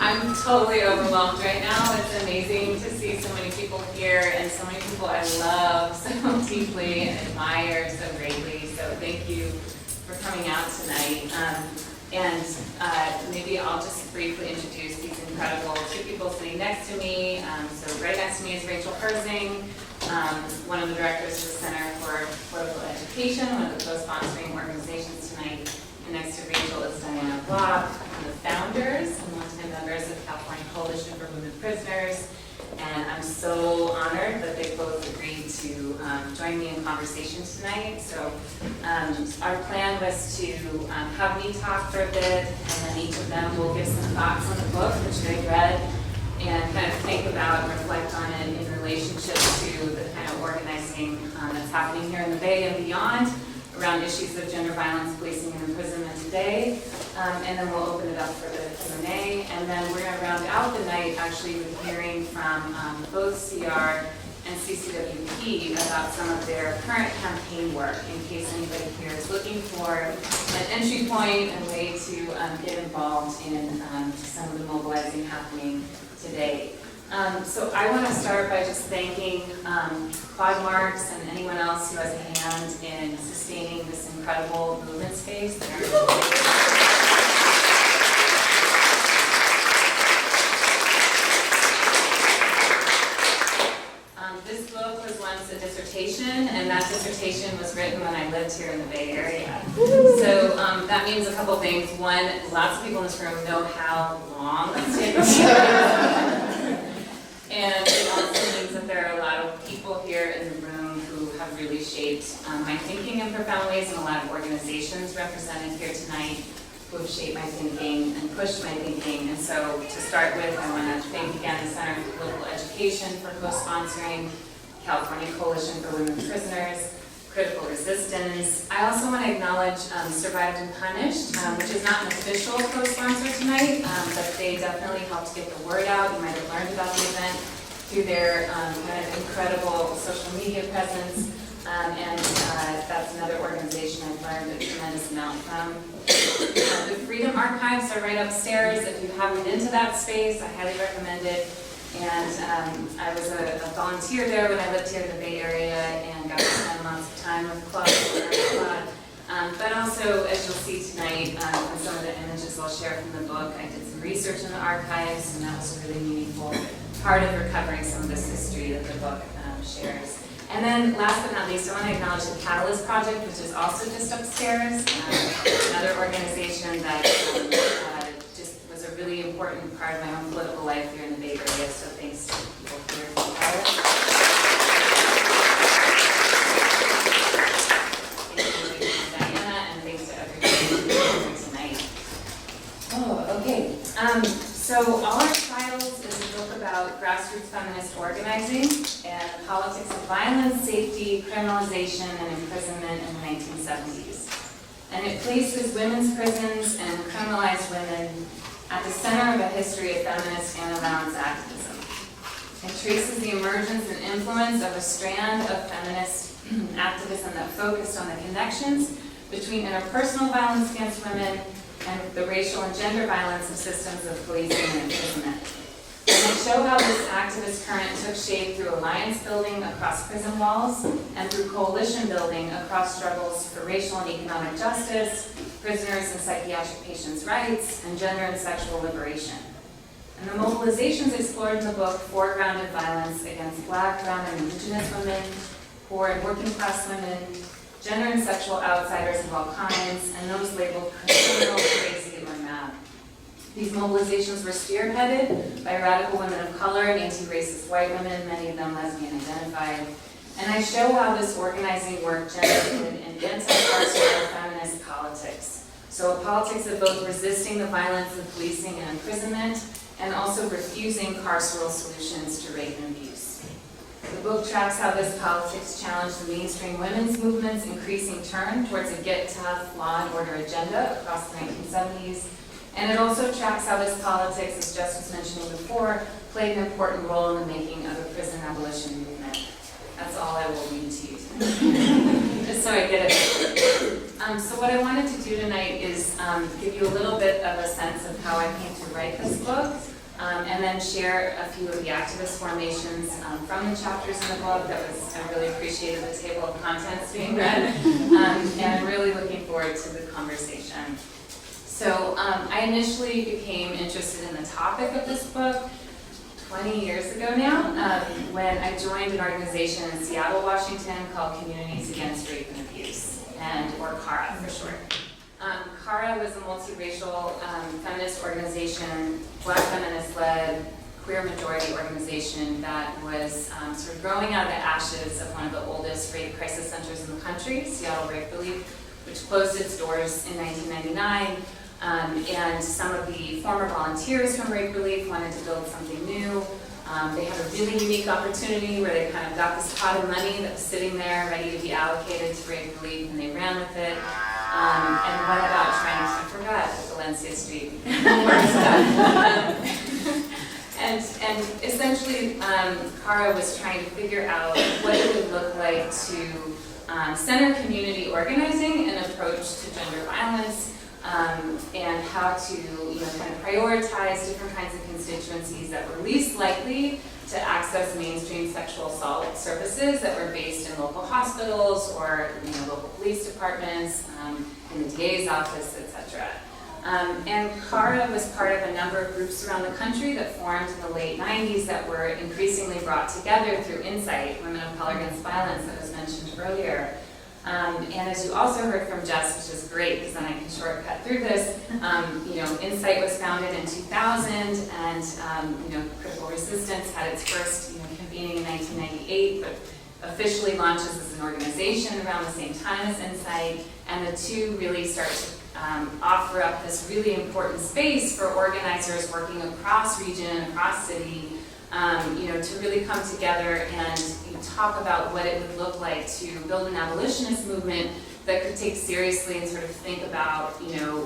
I'm totally overwhelmed right now. It's amazing to see so many people here and so many people I love so deeply and admire so greatly. So thank you for coming out tonight. Maybe I'll just briefly introduce these incredible two people sitting next to me. So right next to me is Rachel Herzing, one of the directors of the Center for Political Education, one of the co-sponsoring organizations tonight. And next to Rachel is Diana Block, one of the founders and longtime members of California Coalition for Women Prisoners. And I'm so honored that they both agreed to join me in conversation tonight. So our plan was to have me talk for a bit, and then each of them will give some thoughts on the book, which they've read, and kind of think about and reflect on it in relationship to the kind of organizing that's happening here in the Bay and beyond, around issues of gender violence, policing, and imprisonment today. And then we'll open it up for the Q&A. And then we're going to round out the night actually with hearing from both CR and CCWP about some of their current campaign work, in case anybody here is looking for an entry point and way to get involved in some of the mobilizing happening today. So I want to start by just thanking Claude Marks and anyone else who has a hand in sustaining this incredible movement space. This book was once a dissertation, and that dissertation was written when I lived here in the Bay Area. So that means a couple things. One, lots of people in this room know how long it's taken me. And it also means that there are a lot of people here in the room who have really shaped my thinking in profound ways, and a lot of organizations represented here tonight who have shaped my thinking and pushed my thinking. And so to start with, I want to thank again the Center for Political Education for co-sponsoring, California Coalition for Women Prisoners, Critical Resistance. I also want to acknowledge Survived and Punished, which is not an official co-sponsor tonight, but they definitely helped get the word out. You might have learned about the event through their kind of incredible social media presence, and that's another organization I've learned a tremendous amount from. The Freedom Archives are right upstairs. If you haven't been to that space, I highly recommend it. And I was a volunteer there when I lived here in the Bay Area and got to spend lots of time with Claude. But also, as you'll see tonight, from some of the images I'll share from the book, I did some research in the archives, and that was a really meaningful part of recovering some of this history that the book shares. And then, last but not least, I want to acknowledge the Catalyst Project, which is also just upstairs, another organization that just was a really important part of my own political life here in the Bay Area, so thanks to people here from Catalyst. Thank you to Diana, and thanks to everybody here tonight. Oh, okay. So all our trials is a book about grassroots feminist organizing and the politics of violence, safety, criminalization, and imprisonment in the 1970s. And it places women's prisons and criminalized women at the center of a history of feminist anti-violence activism. It traces the emergence and influence of a strand of feminist activism that focused on the connections between interpersonal violence against women and the racial and gender violence of systems of policing and imprisonment. And they show how this activist current took shape through alliance building across prison walls and through coalition building across struggles for racial and economic justice, prisoners and psychiatric patients' rights, and gender and sexual liberation. And the mobilizations explored in the book foregrounded violence against Black, Brown, and Indigenous women, poor and working class women, gender and sexual outsiders of all kinds, and those labeled criminal, crazy, or mad. These mobilizations were spearheaded by radical women of color and anti-racist white women, many of them lesbian identified. And I show how this organizing work generated an anti-carceral feminist politics. So a politics of both resisting the violence of policing and imprisonment, and also refusing carceral solutions to rape and abuse. The book tracks how this politics challenged the mainstream women's movement's increasing turn towards a get tough, law and order agenda across the 1970s. And it also tracks how this politics, as Jess was mentioning before, played an important role in the making of the prison abolition movement. That's all I will read to you tonight, just so I get it. So what I wanted to do tonight is give you a little bit of a sense of how I came to write this book, and then share a few of the activist formations from the chapters in the book. I really appreciated the table of contents being read, and I'm really looking forward to the conversation. So I initially became interested in the topic of this book 20 years ago now, when I joined an organization in Seattle, Washington called Communities Against Rape and Abuse, or CARA for short. CARA was a multiracial feminist organization, Black feminist-led, queer majority organization that was sort of growing out of the ashes of one of the oldest rape crisis centers in the country, Seattle Rape Relief, which closed its doors in 1999. And some of the former volunteers from Rape Relief wanted to build something new. They had a really unique opportunity where they kind of got this pot of money that was sitting there ready to be allocated to Rape Relief, and they ran with it. And went about trying to, I forgot Valencia Street and essentially, CARA was trying to figure out what it would look like to center community organizing and approach to gender violence, and how to kind of prioritize different kinds of constituencies that were least likely to access mainstream sexual assault services that were based in local hospitals or local police departments, in the DA's office, etc. And CARA was part of a number of groups around the country that formed in the late 90s that were increasingly brought together through Insight, Women of Color Against Violence, that was mentioned earlier. And as you also heard from Jess, which is great because then I can shortcut through this, Insight was founded in 2000, and Critical Resistance had its first convening in 1998, but officially launches as an organization around the same time as Insight, and the two really start to offer up this really important space for organizers working across region and across city, to really come together and talk about what it would look like to build an abolitionist movement that could take seriously and sort of think about,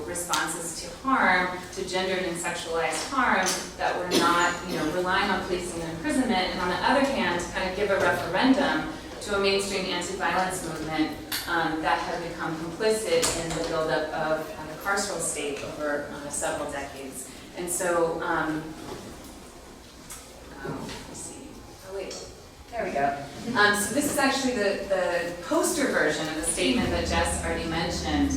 responses to harm, to gendered and sexualized harm that were not, relying on policing and imprisonment, and on the other hand, kind of give a referendum to a mainstream anti-violence movement that had become complicit in the buildup of the carceral state over several decades. And so, let's see. Oh wait. There we go. So this is actually the poster version of the statement that Jess already mentioned,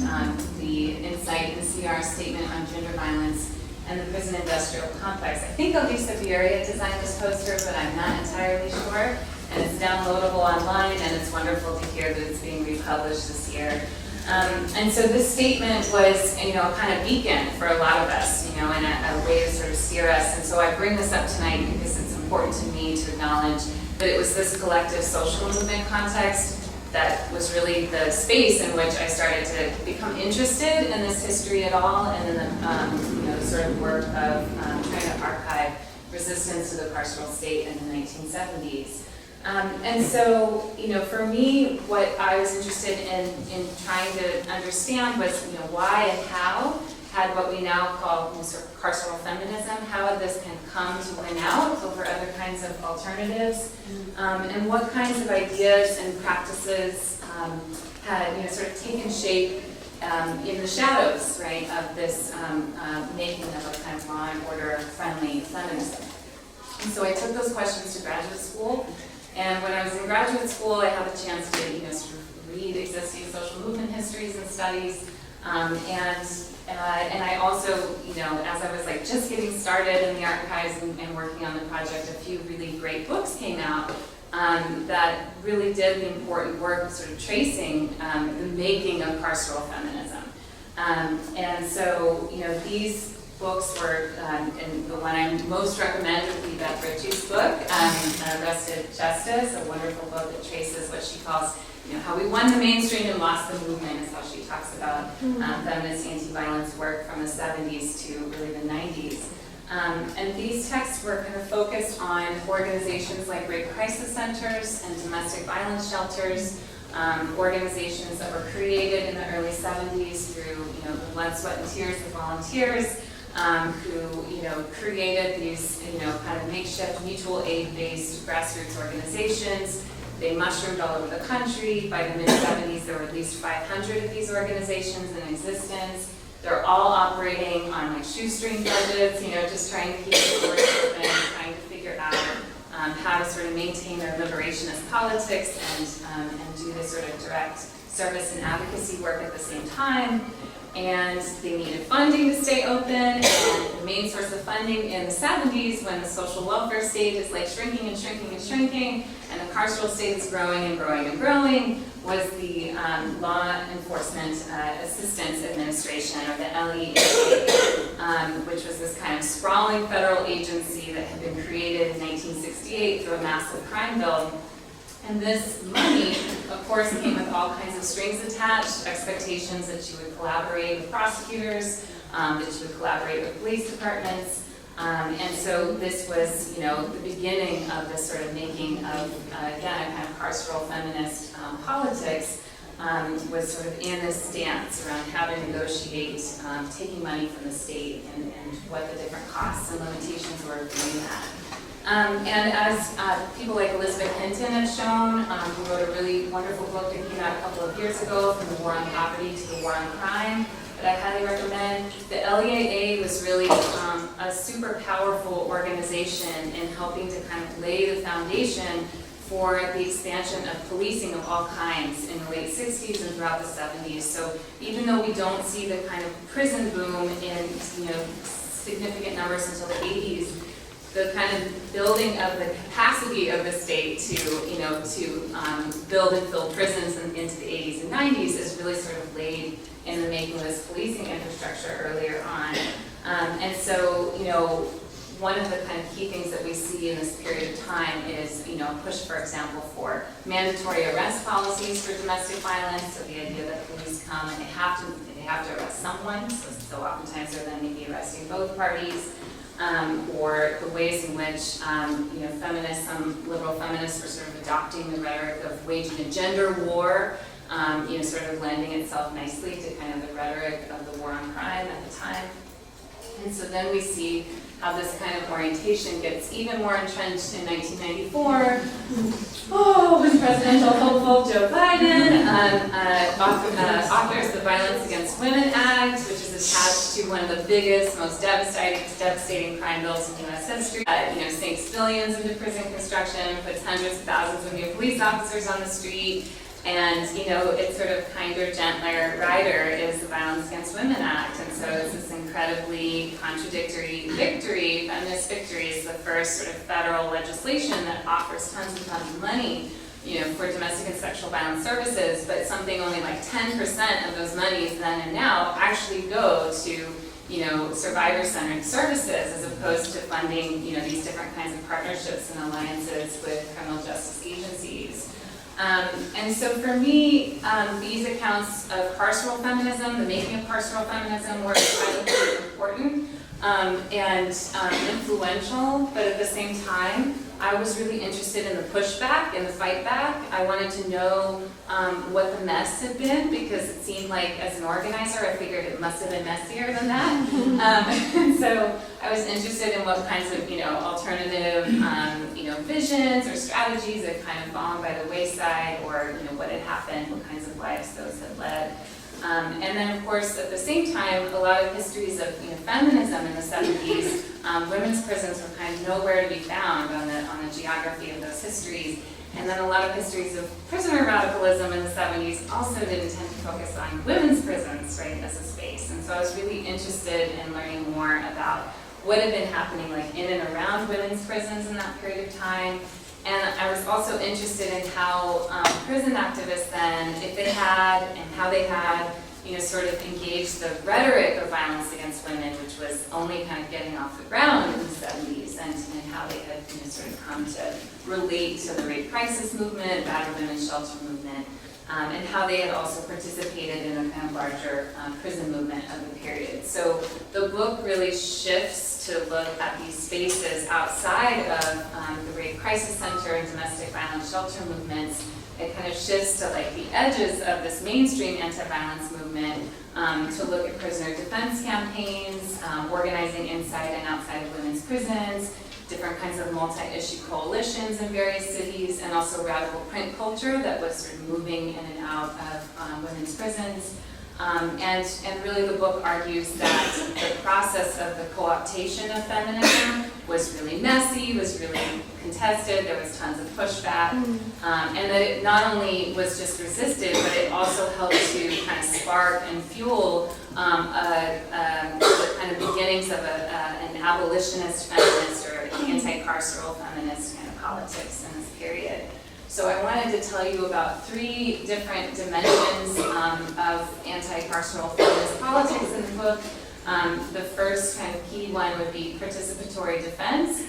the Insight and CR statement on gender violence and the prison industrial complex. I think Elisa Vieria designed this poster, but I'm not entirely sure. And it's downloadable online, and it's wonderful to hear that it's being republished this year. And so this statement was, a kind of beacon for a lot of us, and a way to sort of steer us. And so I bring this up tonight because it's important to me to acknowledge that it was this collective social movement context that was really the space in which I started to become interested in this history at all, and in the sort of work of trying to archive resistance to the carceral state in the 1970s. And so, for me, what I was interested in trying to understand was, why and how had what we now call sort of carceral feminism, how had this kind of come to win out over other kinds of alternatives, and what kinds of ideas and practices had sort of taken shape in the shadows, right, of this making of a kind of law and order friendly feminism. And so I took those questions to graduate school, and when I was in graduate school, I had the chance to sort of read existing social movement histories and studies, and I also, as I was just getting started in the archives and working on the project, a few really great books came out that really did the important work of sort of tracing the making of carceral feminism. And so, these books were, and the one I most recommend would be Beth Ritchie's book, Arrested Justice, a wonderful book that traces what she calls how we won the mainstream and lost the movement, is how she talks about feminist anti-violence work from the 70s to really the 90s. And these texts were kind of focused on organizations like rape crisis centers and domestic violence shelters, organizations that were created in the early 70s through the blood, sweat, and tears of volunteers who created these kind of makeshift mutual aid-based grassroots organizations. They mushroomed all over the country. By the mid-70s, there were at least 500 of these organizations in existence. They're all operating on shoestring budgets, just trying to keep the maintain their liberationist politics and do this sort of direct service and advocacy work at the same time. And they needed funding to stay open, and the main source of funding in the 70s, when the social welfare state is like shrinking and shrinking and shrinking, and the carceral state is growing and growing and growing, was the Law Enforcement Assistance Administration, or the LEA, which was this kind of sprawling federal agency that had been created in 1968 through a massive crime bill. And this money, of course, came with all kinds of strings attached, expectations that you would collaborate with prosecutors, that you would collaborate with police departments. And so this was, the beginning of this sort of making of, again, a kind of carceral feminist politics, was sort of in this stance around how to negotiate taking money from the state and what the different costs and limitations were of doing that. And as people like Elizabeth Hinton have shown, who wrote a really wonderful book that came out a couple of years ago, From the War on Poverty to the War on Crime, that I highly recommend. The LEAA was really a super powerful organization in helping to kind of lay the foundation for the expansion of policing of all kinds in the late 60s and throughout the 70s. So even though we don't see the kind of prison boom in significant numbers until the 80s, the kind of building of the capacity of the state to build and fill prisons into the 80s and 90s is really sort of laid in the making of this policing infrastructure earlier on. And so, one of the kind of key things that we see in this period of time is, push, for example, for mandatory arrest policies for domestic violence. So the idea that police come and they have to arrest someone. So oftentimes they're then maybe arresting both parties. Or the ways in which, feminists, some liberal feminists were sort of adopting the rhetoric of waging a gender war, sort of lending itself nicely to kind of the rhetoric of the war on crime at the time. And so then we see how this kind of orientation gets even more entrenched in 1994. When presidential hopeful Joe Biden authors the Violence Against Women Act, which is attached to one of the biggest, most devastating crime bills in U.S. history. Sinks billions into prison construction, puts hundreds of thousands of new police officers on the street. And, its sort of kinder, gentler rider is the Violence Against Women Act. And so it's this incredibly contradictory victory. Feminist victory is the first sort of federal legislation that offers tons and tons of money, for domestic and sexual violence services, but something only like 10% of those monies then and now actually go to survivor-centered services, as opposed to funding, these different kinds of partnerships and alliances with criminal justice agencies. And so for me, these accounts of carceral feminism, the making of carceral feminism, were incredibly important and influential, but at the same time, I was really interested in the pushback and the fight back. I wanted to know what the mess had been, because it seemed like, as an organizer, I figured it must have been messier than that. And so I was interested in what kinds of, alternative, visions or strategies had kind of gone by the wayside, or, what had happened, what kinds of lives those had led. And then, of course, at the same time, a lot of histories of feminism in the 70s, women's prisons were kind of nowhere to be found on the geography of those histories. And then a lot of histories of prisoner radicalism in the 70s also didn't tend to focus on women's prisons, right, as a space. And so I was really interested in learning more about what had been happening in and around women's prisons in that period of time. And I was also interested in how prison activists then, if they had, and how they had, sort of engaged the rhetoric of violence against women, which was only kind of getting off the ground in the 70s, and how they had sort of come to relate to the rape crisis movement, battered women's shelter movement, and how they had also participated in a kind of larger prison movement of the period. So the book really shifts to look at these spaces outside of the Rape Crisis Center and domestic violence shelter movements. It kind of shifts to the edges of this mainstream anti-violence movement to look at prisoner defense campaigns, organizing inside and outside of women's prisons, different kinds of multi-issue coalitions in various cities, and also radical print culture that was sort of moving in and out of women's prisons. And really the book argues that the process of the co-optation of feminism was really messy, was really contested, there was tons of pushback, and that it not only was just resisted, but it also helped to kind of spark and fuel the kind of beginnings of an abolitionist feminist or anti-carceral feminist kind of politics in this period. So I wanted to tell you about 3 different dimensions of anti-carceral feminist politics in the book. The first kind of key one would be participatory defense.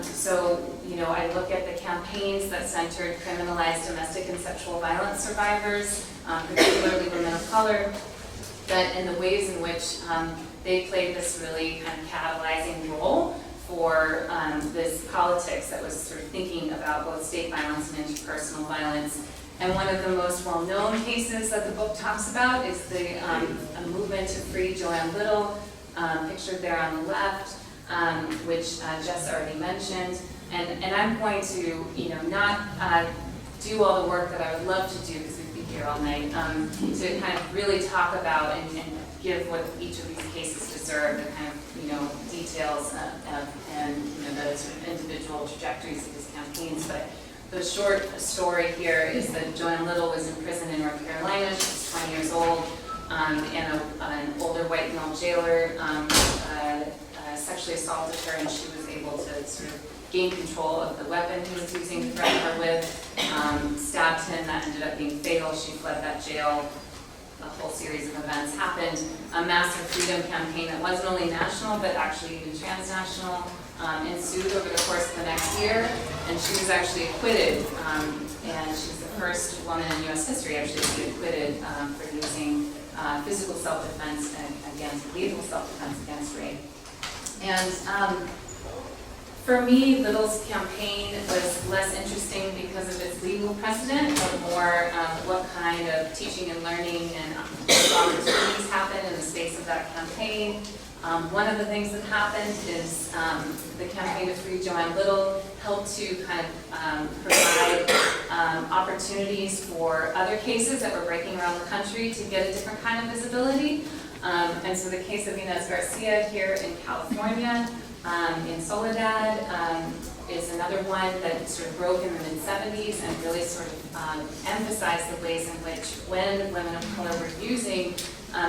So, I look at the campaigns that centered criminalized domestic and sexual violence survivors, particularly women of color, and the ways in which they played this really kind of catalyzing role for this politics that was sort of thinking about both state violence and interpersonal violence. And one of the most well-known cases that the book talks about is the a movement to free Joanne Little, pictured there on the left, which Jess already mentioned. And I'm going to, not do all the work that I would love to do, because we'd be here all night, to kind of really talk about and give what each of these cases deserve, the kind of, details and the sort of individual trajectories of these campaigns. But the short story here is that Joanne Little was in prison in North Carolina. She was 20 years old, and an older white male jailer sexually assaulted her, and she was able to sort of gain control of the weapon he was using to threaten her with, stabbed him. That ended up being fatal. She fled that jail. A whole series of events happened. A massive freedom campaign that wasn't only national, but actually even transnational, ensued over the course of the next year, and she was actually acquitted, and she's the first woman in U.S. history actually to be acquitted for using physical self-defense against lethal self-defense against rape. And for me, Little's campaign was less interesting because of its legal precedent, but more what kind of teaching and learning and opportunities happened in the space of that campaign. One of the things that happened is the campaign to free Joanne Little helped to kind of provide opportunities for other cases that were breaking around the country to get a different kind of visibility. And so the case of Inez Garcia here in California, in Soledad, is another one that sort of broke in the mid-70s and really sort of emphasized the ways in which when women of color were using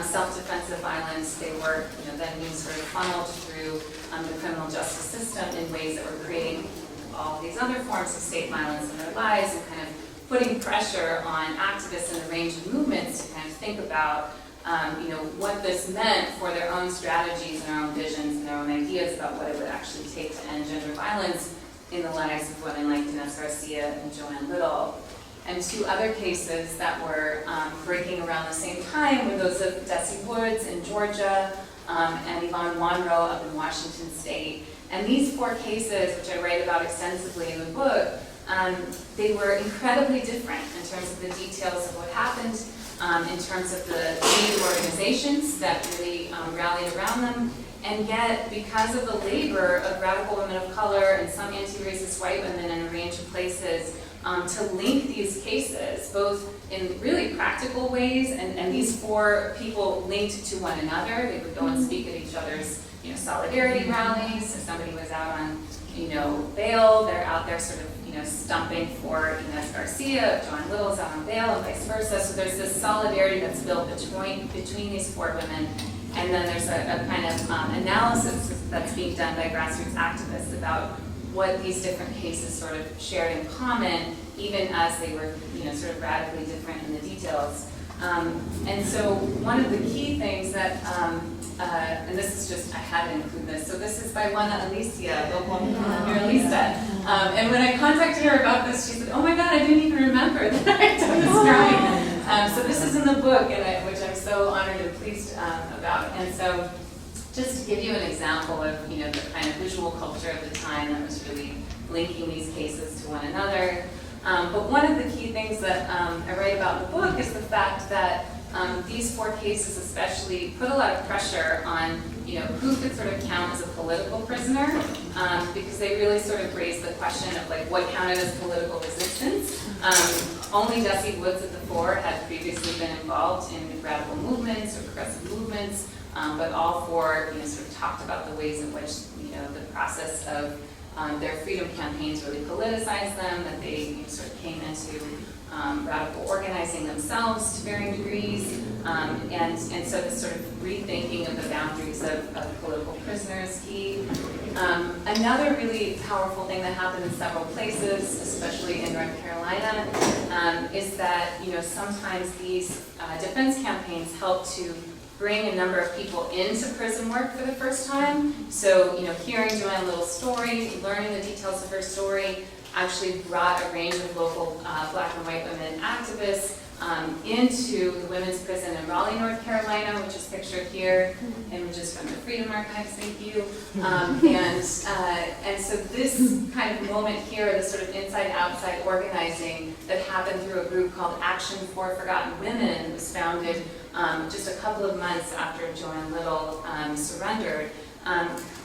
self-defensive violence, they were then being sort of funneled through the criminal justice system in ways that were creating all these other forms of state violence in their lives and kind of putting pressure on activists in a range of movements to kind of think about what this meant for their own strategies and their own visions and their own ideas about what it would actually take to end gender violence in the lives of women like Inez Garcia and Joanne Little. And 2 other cases that were breaking around the same time were those of Desi Woods in Georgia and Yvonne Monroe up in Washington State. And these 4 cases, which I write about extensively in the book, they were incredibly different in terms of the details of what happened, in terms of the lead organizations that really rallied around them. And yet, because of the labor of radical women of color and some anti-racist white women in a range of places, to link these cases, both in really practical ways, and these 4 people linked to one another. They would go and speak at each other's solidarity rallies. If somebody was out on bail, they're out there sort of stumping for Inez Garcia. Joanne Little's out on bail, and vice versa. So there's this solidarity that's built between these 4 women. And then there's a kind of analysis that's being done by grassroots activists about what these different cases sort of shared in common, even as they were, sort of radically different in the details. And so one of the key things that, and this is just, I had to include this, so this is by Juana Alicia, local muralista. And when I contacted her about this, she said, oh my God, I didn't even remember that I'd done this drawing. So this is in the book, and which I'm so honored and pleased about. And so just to give you an example of, the kind of visual culture of the time that was really linking these cases to one another. But one of the key things that I write about in the book is the fact that these 4 cases especially put a lot of pressure on, who could sort of count as a political prisoner, because they really sort of raised the question of what counted as political resistance. Only Desi Woods of the 4 had previously been involved in radical movements or progressive movements. but all four sort of talked about the ways in which the process of their freedom campaigns really politicized them, that they sort of came into radical organizing themselves to varying degrees, and so this sort of rethinking of the boundaries of political prisoners is key. Another really powerful thing that happened in several places, especially in North Carolina, is that sometimes these defense campaigns help to bring a number of people into prison work for the first time. So, hearing Joanne Little's story, learning the details of her story, actually brought a range of local black and white women activists into the women's prison in Raleigh, North Carolina, which is pictured here, images from the Freedom Archives, thank you. And so this kind of moment here, this sort of inside-outside organizing that happened through a group called Action for Forgotten Women, was founded just a couple of months after Joanne Little surrendered.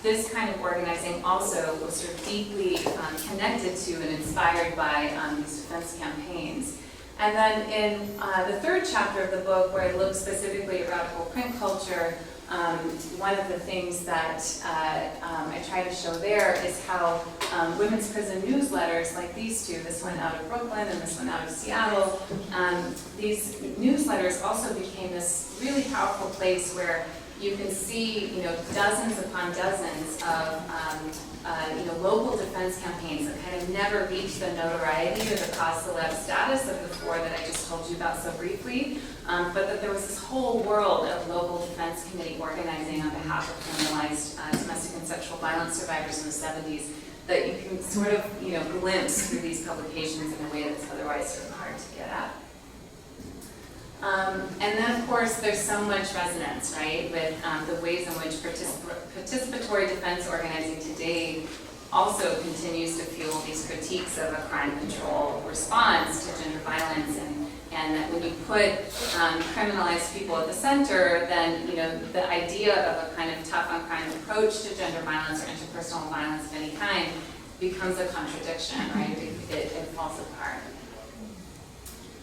This kind of organizing also was sort of deeply connected to and inspired by these defense campaigns. And then in the third chapter of the book, where I look specifically at radical print culture, one of the things that I try to show there is how women's prison newsletters like these two, this one out of Brooklyn and this one out of Seattle, these newsletters also became this really powerful place where you can see, dozens upon dozens of local defense campaigns that kind of never reached the notoriety or the cause celeb status of the four that I just told you about so briefly, but that there was this whole world of local defense committee organizing on behalf of criminalized domestic and sexual violence survivors in the 70s that you can sort of, glimpse through these publications in a way that's otherwise sort of hard to get at. And then, of course, there's so much resonance, right, with the ways in which participatory defense organizing today also continues to fuel these critiques of a crime control response to gender violence, and that when you put criminalized people at the center, then the idea of a kind of tough on crime approach to gender violence or interpersonal violence of any kind becomes a contradiction, right? It falls apart.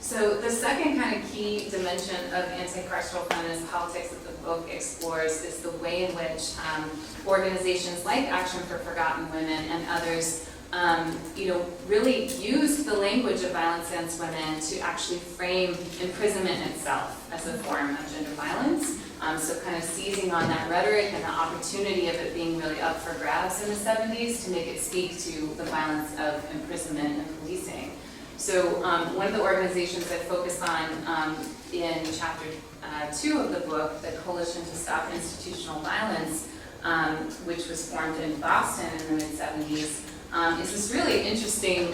So the second kind of key dimension of anti-carceral feminist politics that the book explores is the way in which organizations like Action for Forgotten Women and others really used the language of violence against women to actually frame imprisonment itself as a form of gender violence. So kind of seizing on that rhetoric and the opportunity of it being really up for grabs in the 70s to make it speak to the violence of imprisonment and policing. So one of the organizations I focus on in chapter 2 of the book, the Coalition to Stop Institutional Violence, which was formed in Boston in the mid-70s, is this really interesting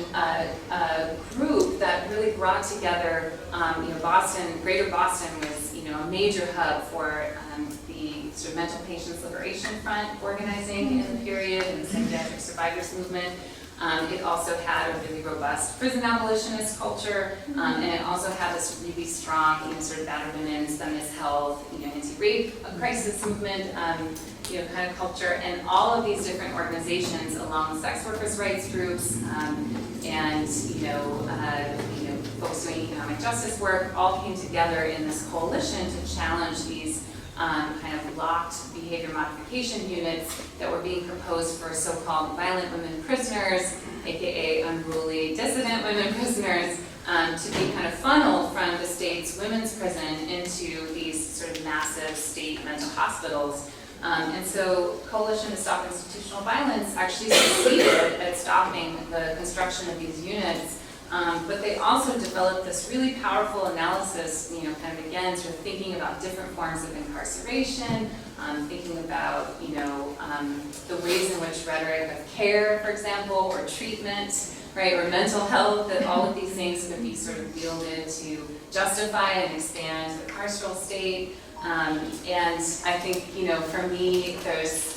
group that really brought together, Boston, Greater Boston was, a major hub for the sort of mental patients liberation front organizing in the period and the psychiatric survivors movement. It also had a really robust prison abolitionist culture, and it also had this really strong, sort of battered women's, feminist health, anti-rape crisis movement, kind of culture, and all of these different organizations, along with sex workers' rights groups, and folks doing economic justice work, all came together in this coalition to challenge these kind of locked behavior modification units that were being proposed for so-called violent women prisoners, aka unruly dissident women prisoners, to be kind of funneled from the state's women's prison into these sort of massive state mental hospitals. And so Coalition to Stop Institutional Violence actually succeeded at stopping the construction of these units. But they also developed this really powerful analysis, kind of again, sort of thinking about different forms of incarceration, thinking about, the ways in which rhetoric of care, for example, or treatment, right, or mental health, that all of these things could be sort of wielded to justify and expand the carceral state. And I think, for me, there's,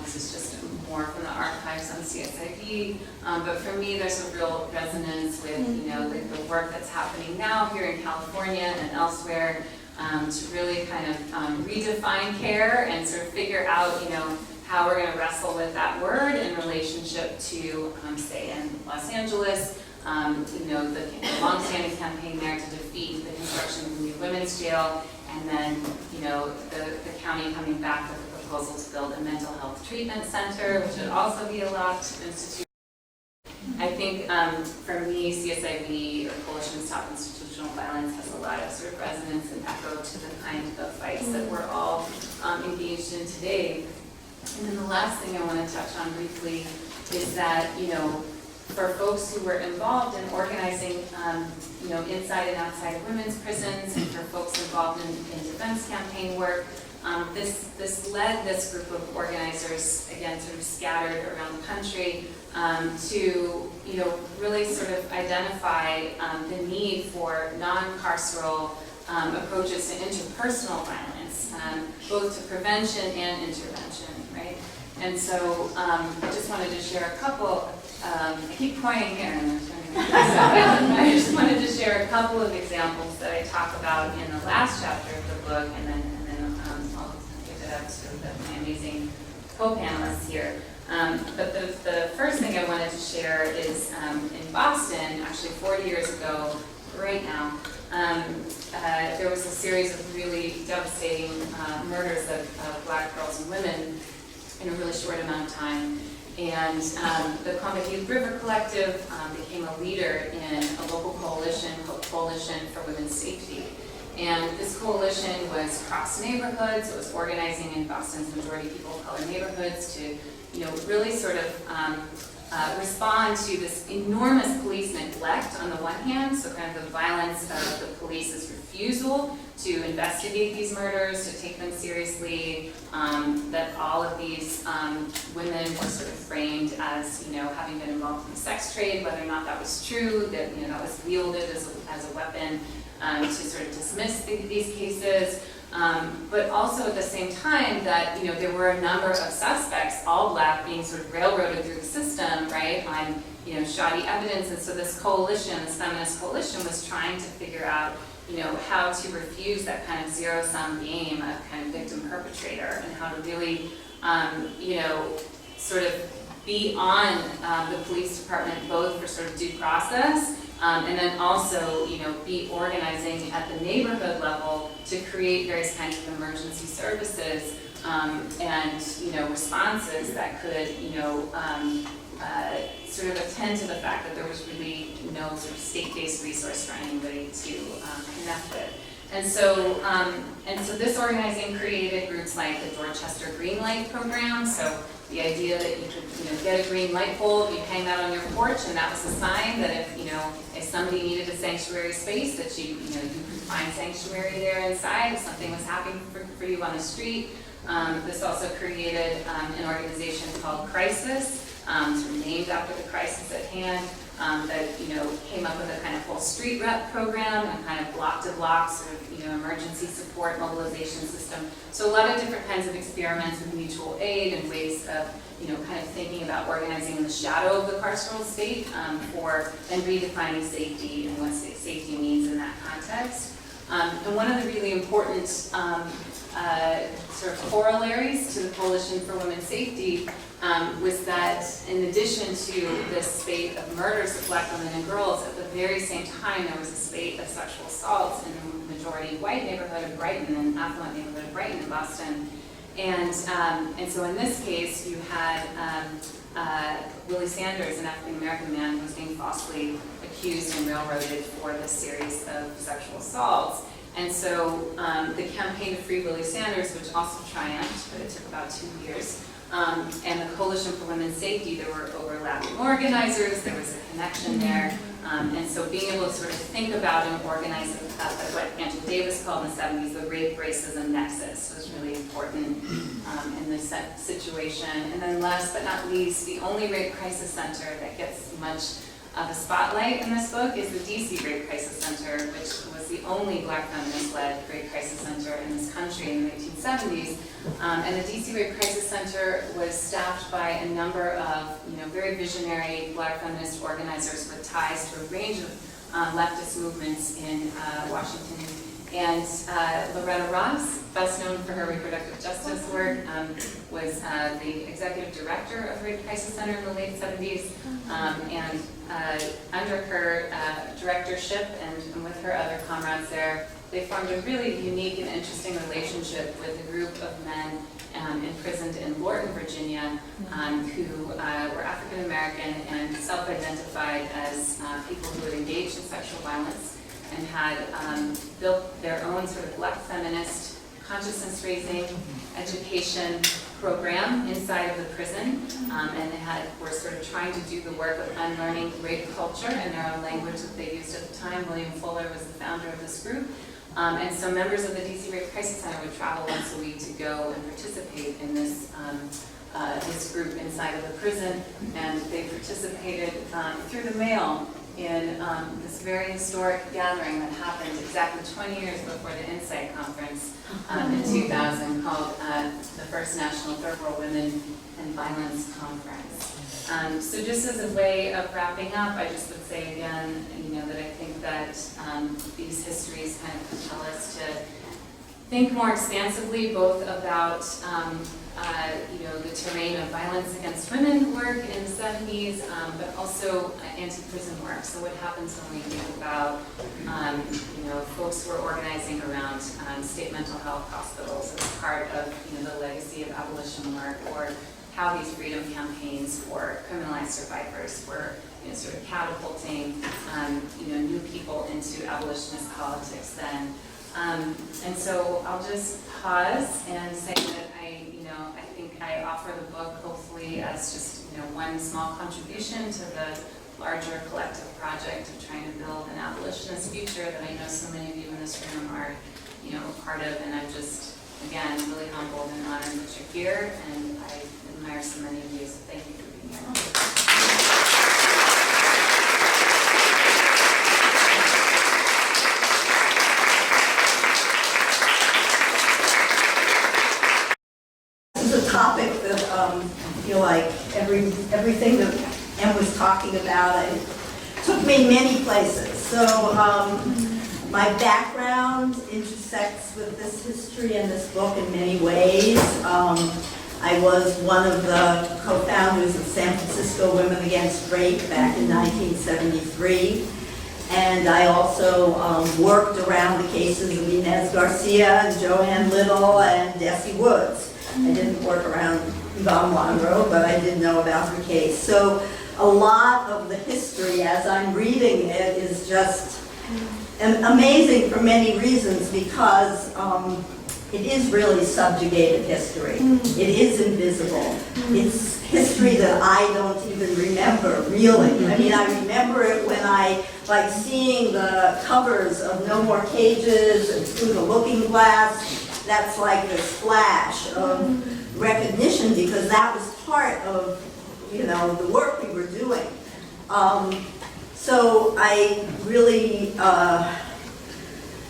this is just more from the archives on CSIP, but for me, there's a real resonance with, the work that's happening now here in California and elsewhere to really kind of redefine care and sort of figure out, how we're going to wrestle with that word in relationship to, say, in Los Angeles, the long-standing campaign there to defeat the construction of the new women's jail, And then, you know, the county coming back with a proposal to build a mental health treatment center, which would also be a locked institution. I think for me, CSIV, or Coalition to Stop Institutional Violence, has a lot of sort of resonance and echo to the kind of fights that we're all engaged in today. And then the last thing I want to touch on briefly is that, you know, for folks who were involved in organizing, you know, inside and outside of women's prisons, and for folks involved in defense campaign work, this led this group of organizers, again, sort of scattered around the country, to, you know, really sort of identify the need for non-carceral approaches to interpersonal violence, both to prevention and intervention, right? And so I just wanted to share a couple. I keep pointing here, and I just wanted to share a couple of examples that I talk about in the last chapter of the book, and then I'll give it up to my amazing co-panelists here. But the first thing I wanted to share is in Boston, actually 40 years ago, right now, there was a series of really devastating murders of Black girls and women in a really short amount of time. And the Combahee River Collective became a leader in a local coalition called Coalition for Women's Safety. And this coalition was across neighborhoods. It was organizing in Boston's majority people of color neighborhoods to, you know, really sort of respond to this enormous police neglect on the one hand, so kind of the violence of the police's refusal to investigate these murders, to take them seriously, that all of these women were sort of framed as, you know, having been involved in the sex trade, whether or not that was true, that, you know, that was wielded as a weapon to sort of dismiss these cases. But also at the same time that, you know, there were a number of suspects, all Black, being sort of railroaded through the system, right, on, you know, shoddy evidence. And so this coalition, this feminist coalition, was trying to figure out, you know, how to refuse that kind of zero-sum game of kind of victim-perpetrator, and how to really, you know, sort of be on the police department, both for sort of due process, and then also, you know, be organizing at the neighborhood level to create various kinds of emergency services and, you know, responses that could, you know, sort of attend to the fact that there was really no sort of state-based resource for anybody to connect with. And so this organizing created groups like the Dorchester Green Light Program. So the idea that you could, you know, get a green light bulb, you hang that on your porch, and that was a sign that if, you know, if somebody needed a sanctuary space, that you know, you could find sanctuary there inside if something was happening for you on the street. This also created an organization called Crisis, sort of named after the crisis at hand, that, you know, came up with a kind of full street rep program and kind of block-to-block sort of, you know, emergency support mobilization system. So a lot of different kinds of experiments with mutual aid and ways of, you know, kind of thinking about organizing in the shadow of the carceral state for and redefining safety and what safety means in that context. And one of the really important sort of corollaries to the Coalition for Women's Safety was that in addition to this spate of murders of Black women and girls, at the very same time there was a spate of sexual assaults in the majority white neighborhood of Brighton, and affluent neighborhood of Brighton in Boston. And so in this case, you had Willie Sanders, an African-American man who was being falsely accused and railroaded for this series of sexual assaults. And so the campaign to free Willie Sanders, which also triumphed, but it took about 2 years, and the Coalition for Women's Safety, there were overlapping organizers, there was a connection there, and so being able to sort of think about and organize what Angela Davis called in the 70s the rape racism nexus was really important in this situation. And then last but not least, the only rape crisis center that gets much of a spotlight in this book is the DC Rape Crisis Center, which was the only Black feminist-led rape crisis center in this country in the 1970s. And the DC Rape Crisis Center was staffed by a number of, you know, very visionary Black feminist organizers with ties to a range of leftist movements in Washington. And Loretta Ross, best known for her reproductive justice work, was the executive director of the Rape Crisis Center in the late 70s. And under her directorship and with her other comrades there, they formed a really unique and interesting relationship with a group of men imprisoned in Lorton, Virginia, who were African American and self-identified as people who had engaged in sexual violence and had built their own sort of black feminist consciousness-raising education program inside of the prison, and were sort of trying to do the work of unlearning rape culture in their own language that they used at the time. William Fuller was the founder of this group. And so members of the DC Rape Crisis Center would travel once a week to go and participate in this this group inside of the prison, and they participated through the mail in this very historic gathering that happened exactly 20 years before the Insight Conference in 2000, called the First National Third World Women and Violence Conference. So just as a way of wrapping up, I just would say again, that I think that these histories kind of compel us to think more expansively, both about the terrain of violence against women work in the 70s, but also anti-prison work. So what happens when we think about folks who are organizing around state mental health hospitals as part of the legacy of abolition work, or how these freedom campaigns for criminalized survivors were sort of catapulting new people into abolitionist politics then. And so I'll just pause and say that I think I offer the book hopefully as just one small contribution to the larger collective project of trying to build an abolitionist future that I know so many of you in this room are part of, and I'm just again really humbled and honored that you're here, and I admire so many of you, so thank you for being here. Topic that I feel like everything that Em was talking about, it took me many places. So my background intersects with this history and this book in many ways. I was one of the co-founders of San Francisco Women Against Rape back in 1973. And I also worked around the cases of Inez Garcia and Joanne Little and Desi Woods. I didn't work around Yvonne Monroe, but I did know about her case. So a lot of the history, as I'm reading it, is just amazing for many reasons, because it is really subjugated history. It is invisible. It's history that I don't even remember, really. I mean, I remember it when I, like seeing the covers of No More Cages and Through the Looking Glass. That's like this flash of recognition, because that was part of, the work we were doing. So I really,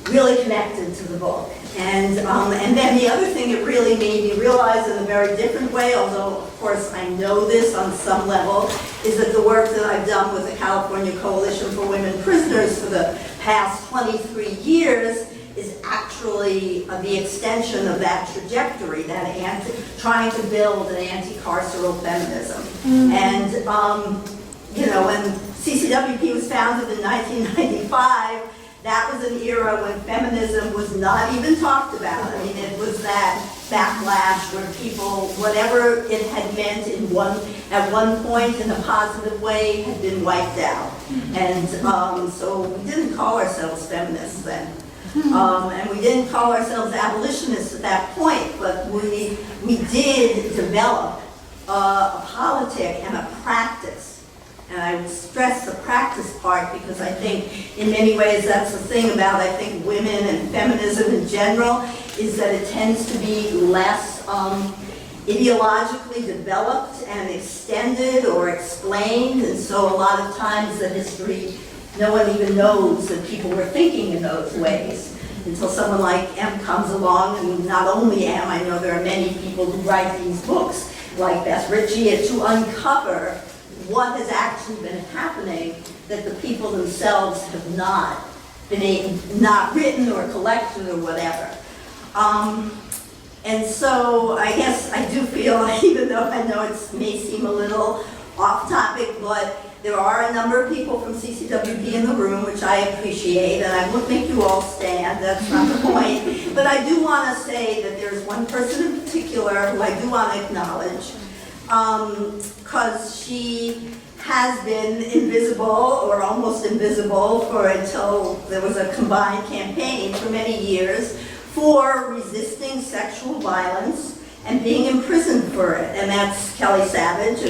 really connected to the book. And then the other thing it really made me realize in a very different way, although of course I know this on some level, is that the work that I've done with the California Coalition for Women Prisoners for the past 23 years is actually the extension of that trajectory, that trying to build an anti-carceral feminism. And, when CCWP was founded in 1995, that was an era when feminism was not even talked about. I mean, it was that backlash where people, whatever it had meant at one point in a positive way, had been wiped out. And so we didn't call ourselves feminists then. And we didn't call ourselves abolitionists at that point, but we did develop a politic and a practice. And I would stress the practice part, because I think in many ways that's the thing about, I think, women and feminism in general, is that it tends to be less ideologically developed and extended or explained. And so a lot of times the history, no one even knows that people were thinking in those ways until someone like Em comes along, and not only Em, I know there are many people who write these books, like Beth Ritchie, to uncover what has actually been happening that the people themselves have not written or collected or whatever. And so I guess I do feel, even though I know it may seem a little off topic, but there are a number of people from CCWP in the room, which I appreciate, and I won't make you all stand, that's not the point. But I do want to say that there's one person in particular who I do want to acknowledge, because she has been invisible, or almost invisible, until there was a combined campaign for many years for resisting sexual violence and being imprisoned for it, and that's Kelly Savage.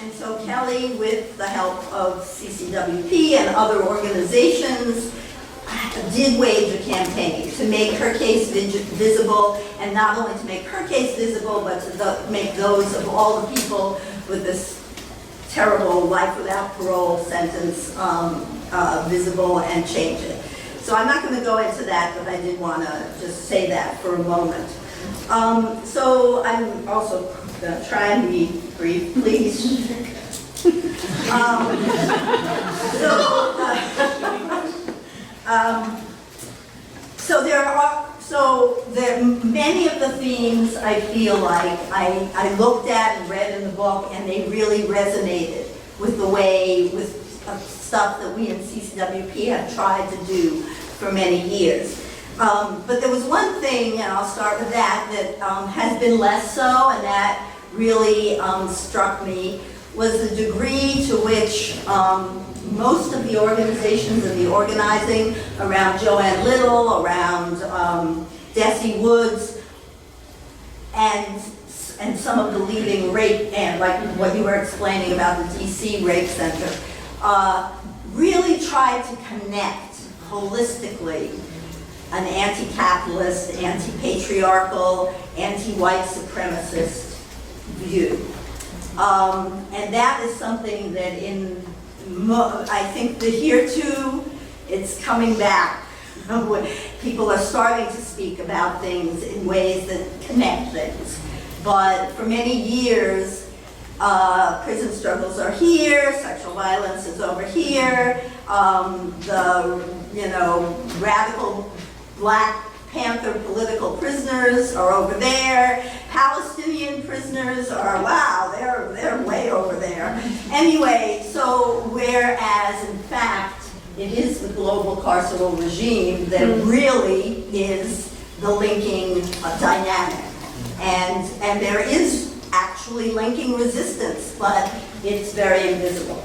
And so Kelly, with the help of CCWP and other organizations, did wage a campaign to make her case visible, and not only to make her case visible, but to make those of all the people with this terrible life without parole sentence visible and change it. So I'm not going to go into that, but I did want to just say that for a moment. So I'm also going to try and be brief, please. So there many of the themes I feel like I looked at and read in the book, and they really resonated with the way, with stuff that we in CCWP have tried to do for many years. But there was one thing, and I'll start with that, that has been less so, and that really struck me, was the degree to which most of the organizations and the organizing around Joanne Little, around Desi Woods, and some of the leading rape, and like what you were explaining about the DC Rape Center, really tried to connect holistically an anti-capitalist, anti-patriarchal, anti-white supremacist view. And that is something that I think that here too, it's coming back. People are starting to speak about things in ways that connect things. But for many years, prison struggles are here, sexual violence is over here, radical Black Panther political prisoners are over there. Palestinian prisoners are, wow, they're way over there. Anyway, so whereas in fact it is the global carceral regime that really is the linking dynamic. And there is actually linking resistance, but it's very invisible.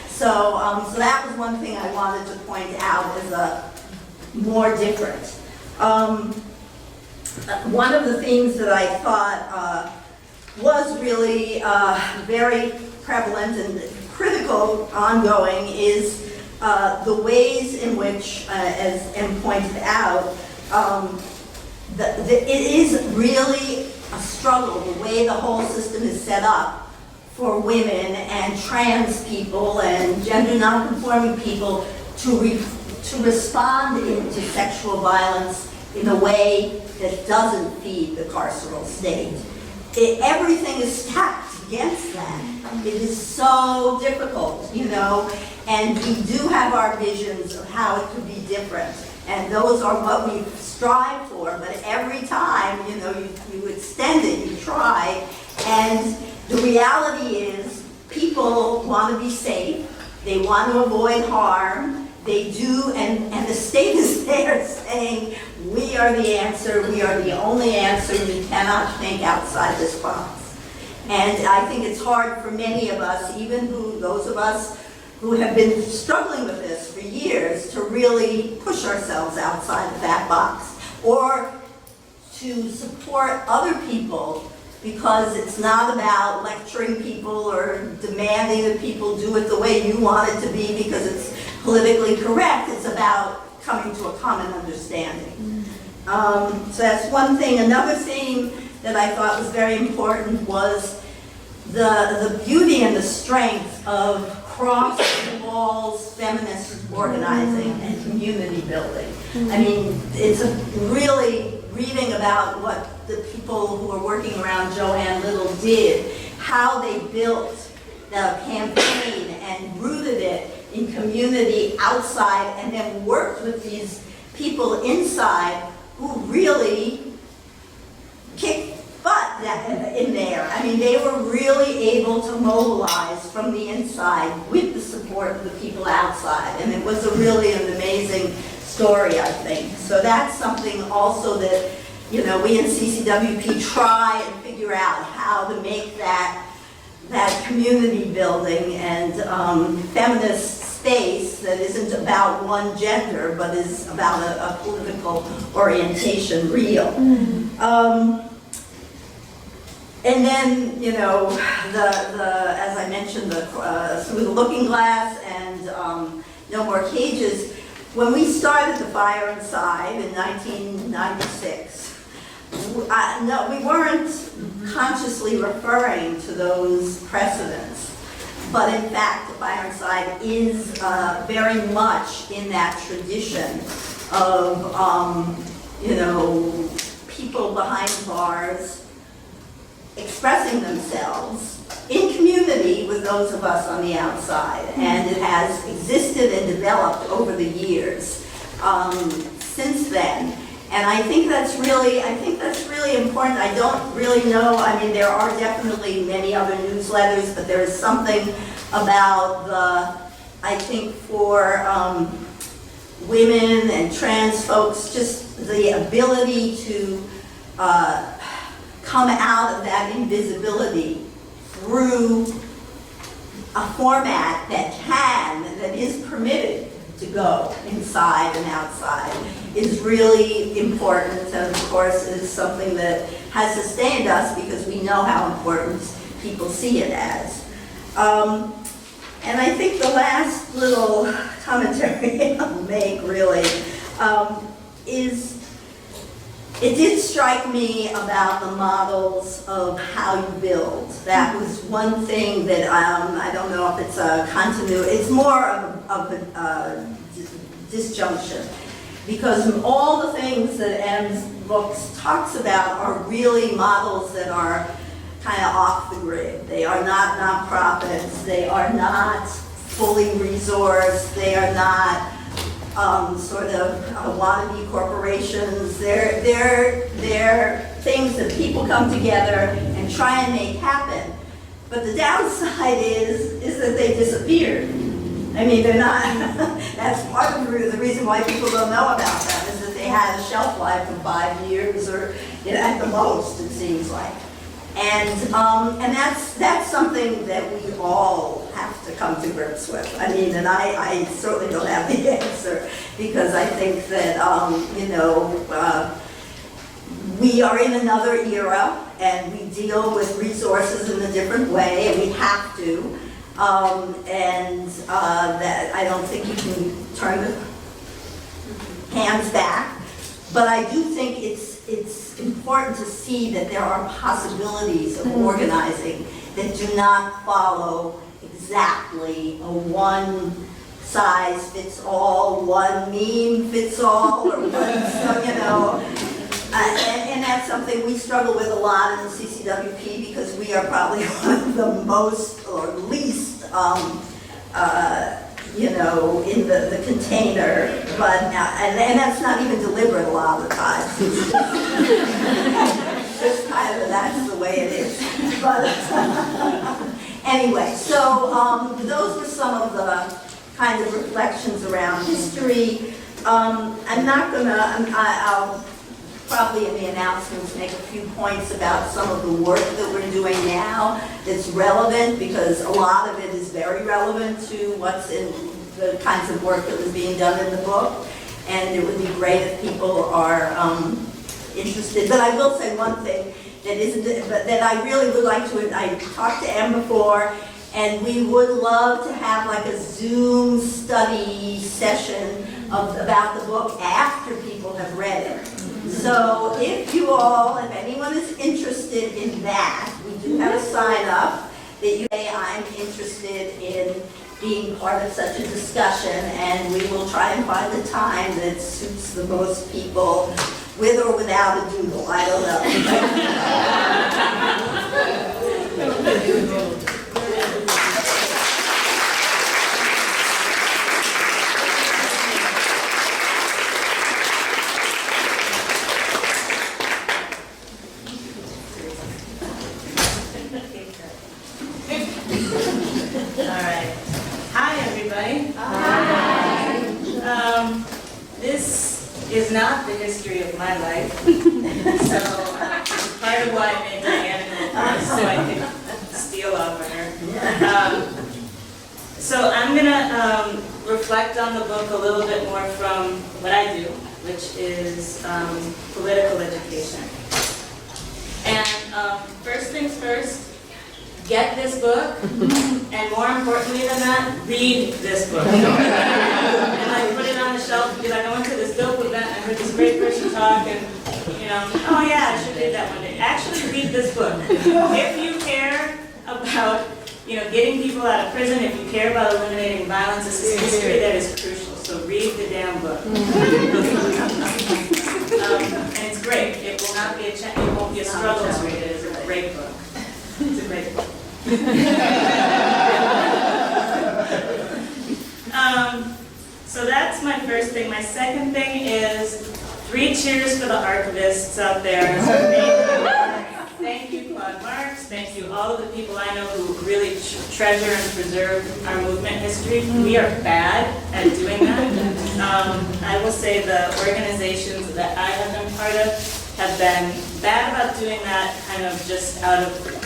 So that was one thing I wanted to point out as a more different. One of the themes that I thought was really very prevalent and critical ongoing is the ways in which, as Em pointed out, it is really a struggle, the way the whole system is set up for women and trans people and gender nonconforming people to respond to sexual violence in a way that doesn't feed the carceral state. Everything is stacked against that. It is so difficult, and we do have our visions of how it could be different, and those are what we strive for, but every time, you extend it, you try, and the reality is people want to be safe, they want to avoid harm, they do, and the state is there saying, we are the answer, we are the only answer, we cannot think outside this box. And I think it's hard for many of us, even those of us who have been struggling with this for years, to really push ourselves outside of that box, or to support other people, because it's not about lecturing people or demanding that people do it the way you want it to be because it's politically correct. It's about coming to a common understanding. So that's one thing. Another theme that I thought was very important was the beauty and the strength of cross-walls feminist organizing and community building. I mean, it's really reading about what the people who were working around Joanne Little did, how they built the campaign and rooted it in community outside and then worked with these people inside who really kicked butt in there. I mean, they were really able to mobilize from the inside with the support of the people outside. And it was really an amazing story, I think. So that's something also that, you know, we in CCWP try and figure out how to make that community building and feminist space that isn't about one gender, but is about a political orientation real. And then, you know, as I mentioned, Through the Looking Glass and No More Cages, when we started the Fire Inside in 1996, no, we weren't consciously referring to those precedents, but in fact, the Fire Inside is very much in that tradition of, you know, people behind bars expressing themselves in community with those of us on the outside, and it has existed and developed over the years since then. And I think that's really important. I don't really know. I mean, there are definitely many other newsletters, but there is something about I think for women and trans folks, just the ability to come out of that invisibility through a format that is permitted to go inside and outside is really important, and of course is something that has sustained us because we know how important people see it as. And I think the last little commentary I'll make really is, it did strike me about the models of how you build. That was one thing that I don't know if it's a continuity, it's more of a disjunction. Because all the things that M's books talks about are really models that are kind of off the grid. They are not nonprofits, they are not fully resourced, they are not sort of wannabe corporations. They're things that people come together and try and make happen. But the downside is that they disappeared. I mean, they're not, that's part of the reason why people don't know about them, is that they had a shelf life of 5 years or, you know, at the most, it seems like. And that's something that we all have to come to grips with. I mean, and I certainly don't have the answer, because I think that, you know, we are in another era and we deal with resources in a different way, and we have to. That I don't think you can turn the hands back, but I do think it's important to see that there are possibilities of organizing that do not follow exactly a one-size-fits-all, one meme fits all, or one, so, you know. And that's something we struggle with a lot in the CCWP, because we are probably one of the most or least, you know, in the container. But and that's not even deliberate a lot of the times. It's just kind of, that's the way it is. But anyway, so those were some of the kind of reflections around history. I'm not gonna. I'll probably in the announcements make a few points about some of the work that we're doing now that's relevant, because a lot of it is very relevant to what's in the kinds of work that was being done in the book, and it would be great if people are interested. But I will say one thing that isn't, but that I really would like to, I talked to Em before, and we would love to have like a Zoom study session about the book after people have read it. So if you all, if anyone is interested in that, we do have a sign up that you say, I'm interested in being part of such a discussion, and we will try and find the time that suits the most people, with or without a doodle, I don't know. this is not the history of my life. So part of why I made Diana go first, so I could steal off of her. So I'm gonna reflect on the book a little bit more from what I do, which is political education. And first things first, get this book, and more importantly than that, read this book. And like put it on the shelf and be like, I went to this dope event, I heard this great person talk, and oh yeah, I should read that one day. Actually read this book. If you care about getting people out of prison, if you care about eliminating violence, this is history that is crucial, so read the damn book. And it's great. It will not be it won't be a struggle to read it. It's a great book. It's a great book. So that's my first thing. My second thing is 3 cheers for the archivists out there. Thank you, Claude Marks. Thank you, all of the people I know who really treasure and preserve our movement history. We are bad at doing that. I will say the organizations that I have been part of have been bad about doing that kind of just out of,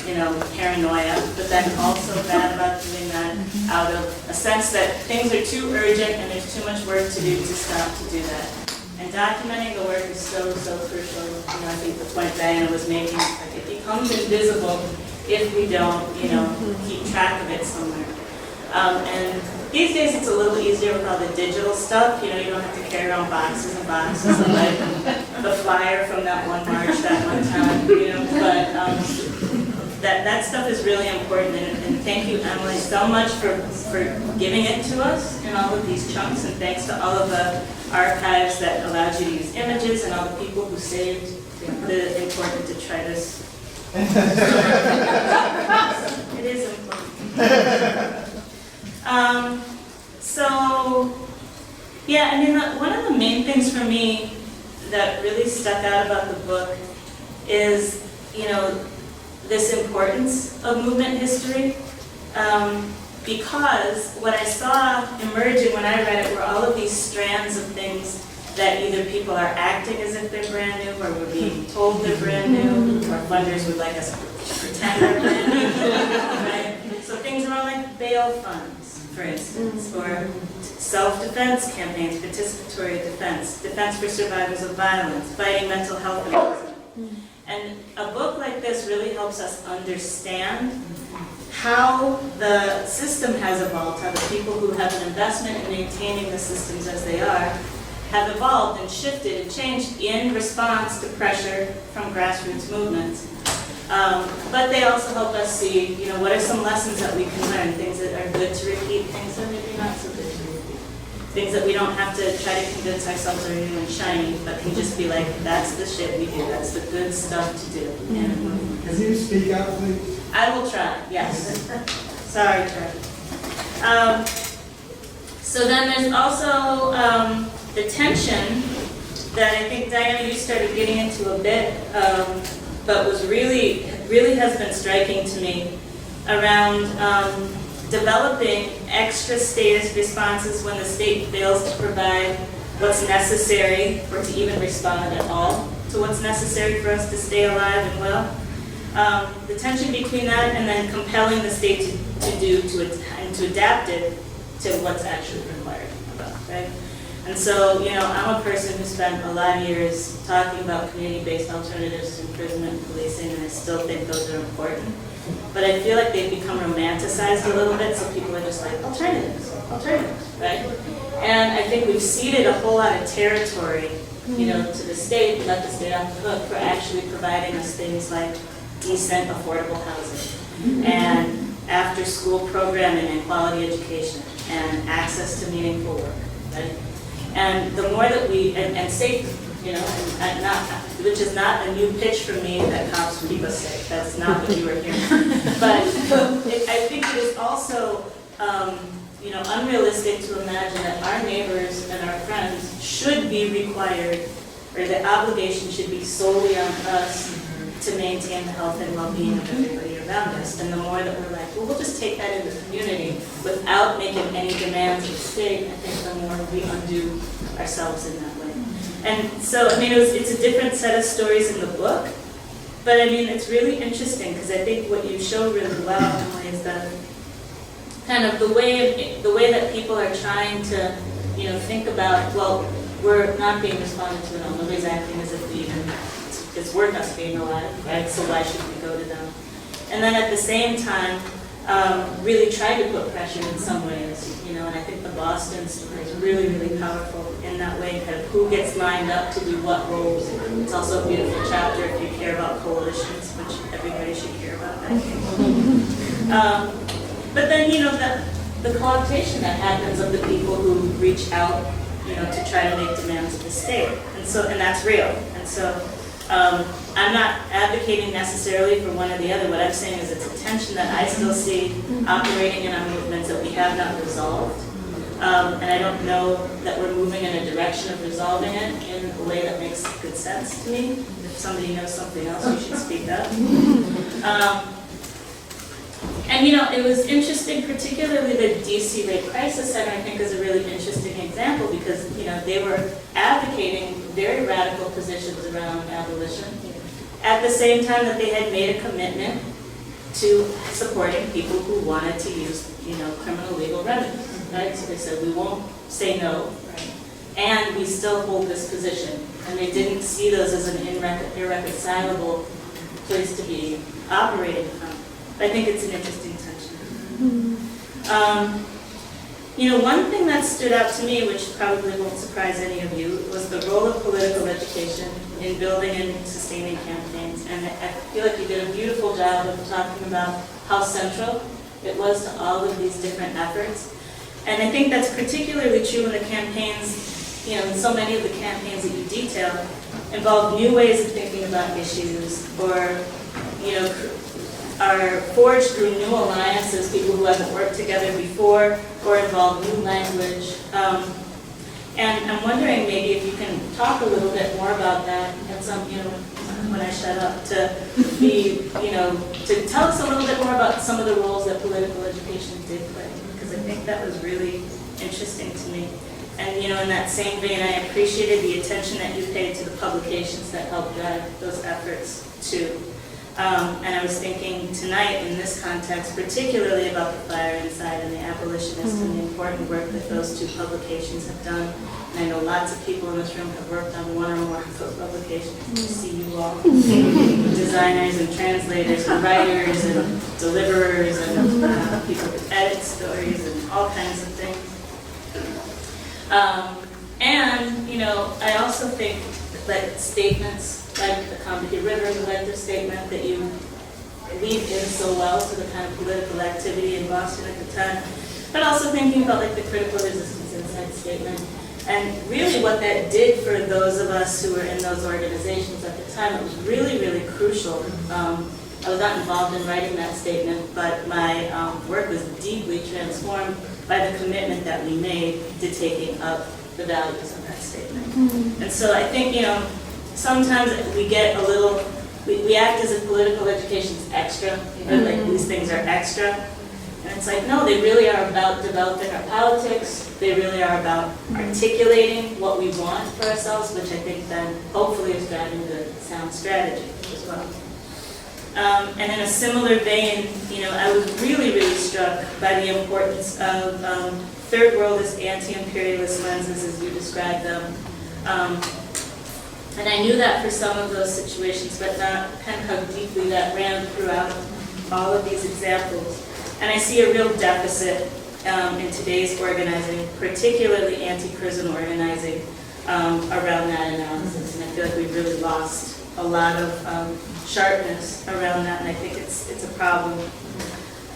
paranoia, but then also bad about doing that out of a sense that things are too urgent and there's too much work to do to stop to do that. And documenting the work is so, so crucial. I think the point Diana was making, like it becomes invisible if we don't, keep track of it somewhere. And these days it's a little easier with all the digital stuff. You don't have to carry around boxes and boxes of like the flyer from that one march that one time, But that stuff is really important. And thank you, Emily, so much for giving it to us in all of these chunks. And thanks to all of the archives that allowed you to use images and all the people who saved the important detritus. It is important. One of the main things for me that really stuck out about the book is, this importance of movement history. Because what I saw emerging when I read it were all of these strands of things that either people are acting as if they're brand new, or we're being told they're brand new, or funders would like us to pretend they're brand new, right? So things around like bail funds, for instance, or self-defense campaigns, participatory defense, defense for survivors of violence, fighting mental health abuse. And a book like this really helps us understand how the system has evolved, how the people who have an investment in maintaining the systems as they are have evolved and shifted and changed in response to pressure from grassroots movements. But they also help us see, what are some lessons that we can learn, things that are good to repeat, things that maybe not so good to repeat, things that we don't have to try to convince ourselves are new and shiny, but can just be like, that's the shit we do, that's the good stuff to do. Can you speak out, please? I will try, yes. Sorry, Charlie. So then there's also the tension that I think, Diana, you started getting into a bit, but was really has been striking to me around developing extra status responses when the state fails to provide what's necessary or to even respond at all to what's necessary for us to stay alive and well. The tension between that and then compelling the state to adapt it to what's actually required of us, right? And so, I'm a person who spent a lot of years talking about community-based alternatives to imprisonment and policing, and I still think those are important. But I feel like they've become romanticized a little bit, so people are just like, alternatives, right? And I think we've ceded a whole lot of territory, to the state, let the state off the hook for actually providing us things like decent, affordable housing, and after-school programming and quality education, and access to meaningful work, right? And the more that we, and safety, and not, which is not a new pitch for me that cops will keep us safe. That's not what you were hearing. But I think it is also, unrealistic to imagine that our neighbors and our friends should be required, or the obligation should be solely on us to maintain the health and well-being of everybody around us. And the more that we're like, well, we'll just take that into the community without making any demands of the state, I think the more we undo ourselves in that way. And so, I mean, it's a different set of stories in the book, but I mean, it's really interesting because I think what you show really well, Emily, is that kind of the way that people are trying to, you know, think about, well, we're not being responded to and nobody's acting as if it's worth us being alive, right? So why should we go to them? And then at the same time, really try to put pressure in some ways, you know, and I think the Boston story is really, really powerful in that way, kind of who gets lined up to do what roles. It's also a beautiful chapter if you care about coalitions, which everybody should care about, I think. But then, you know, the co-optation that happens of the people who reach out, you know, to try to make demands of the state. And that's real. And so I'm not advocating necessarily for one or the other. What I'm saying is it's a tension that I still see operating in our movements that we have not resolved. And I don't know that we're moving in a direction of resolving it in a way that makes good sense to me. If somebody knows something else, you should speak up. And you know, it was interesting, particularly the DC Rape Crisis Center, I think is a really interesting example because, you know, they were advocating very radical positions around abolition at the same time that they had made a commitment to supporting people who wanted to use, you know, criminal legal remedies, right? So they said, we won't say no, right? And we still hold this position. And they didn't see those as an irreconcilable place to be operating from. I think it's an interesting tension. You know, one thing that stood out to me, which probably won't surprise any of you, was the role of political education in building and sustaining campaigns. And I feel like you did a beautiful job of talking about how central it was to all of these different efforts. And I think that's particularly true in the campaigns, you know, so many of the campaigns that you detail involve new ways of thinking about issues or, you know, are forged through new alliances, people who haven't worked together before, or involve new language. And I'm wondering maybe if you can talk a little bit more about that and some, you know, when I shut up, to be, you know, to tell us a little bit more about some of the roles that political education did play, because I think that was really interesting to me. And, you know, in that same vein, I appreciated the attention that you paid to the publications that helped drive those efforts too. And I was thinking tonight in this context, particularly about the Fire Inside and the Abolitionist and the important work that those two publications have done. And I know lots of people in this room have worked on one or more of those publications. I see you all, designers and translators and writers and deliverers and people who edit stories and all kinds of things. And, you know, I also think that statements like the Combahee River collective statement that you weave in so well to the kind of political activity in Boston at the time, but also thinking about like the critical resistance inside statement. And really what that did for those of us who were in those organizations at the time, it was really, really crucial. I was not involved in writing that statement, but my work was deeply transformed by the commitment that we made to taking up the values of that statement. And so I think, you know, sometimes we get a little, we act as if political education is extra, you know, like these things are extra. And it's like, no, they really are about developing our politics. They really are about articulating what we want for ourselves, which I think then hopefully is driving the sound strategy as well. And in a similar vein, you know, I was really, really struck by the importance of third worldist anti-imperialist lenses as you described them. And I knew that for some of those situations, but not kind of how deeply that ran throughout all of these examples. And I see a real deficit in today's organizing, particularly anti-prison organizing, around that analysis. And I feel like we've really lost a lot of sharpness around that, and I think it's a problem.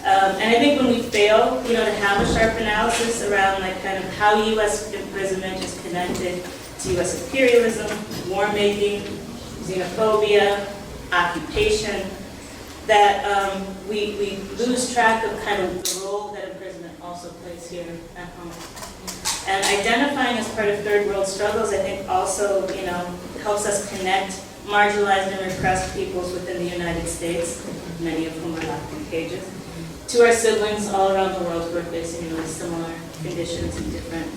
And I think when we fail, you know, to have a sharp analysis around like kind of how U.S. imprisonment is connected to U.S. imperialism, war-making, xenophobia, occupation, that we lose track of kind of the role that imprisonment also plays here at home. And identifying as part of third world struggles, I think also, you know, helps us connect marginalized and repressed peoples within the United States, many of whom are locked in cages, to our siblings all around the world who are facing really similar conditions in different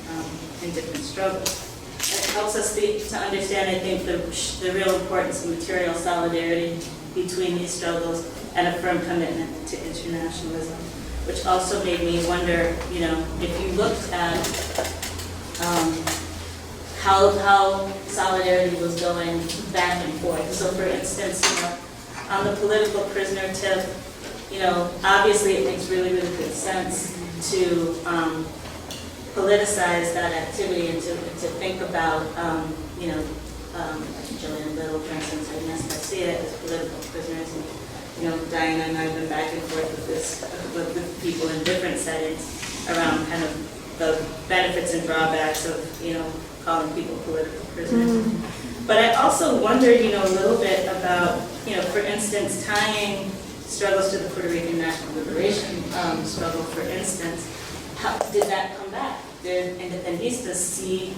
struggles. And it helps us to understand, I think, the real importance of material solidarity between these struggles and a firm commitment to internationalism, which also made me wonder, if you looked at how solidarity was going back and forth. So for instance, on the political prisoner tip, obviously it makes really, really good sense to politicize that activity and to think about, Jillian Little, for instance, or Inés Garcia as political prisoners. And, Diana and I have been back and forth with this, with people in different settings around kind of the benefits and drawbacks of, calling people political prisoners. But I also wondered, a little bit about, for instance, tying struggles to the Puerto Rican national liberation struggle, for instance. How did that come back? Did independistas see,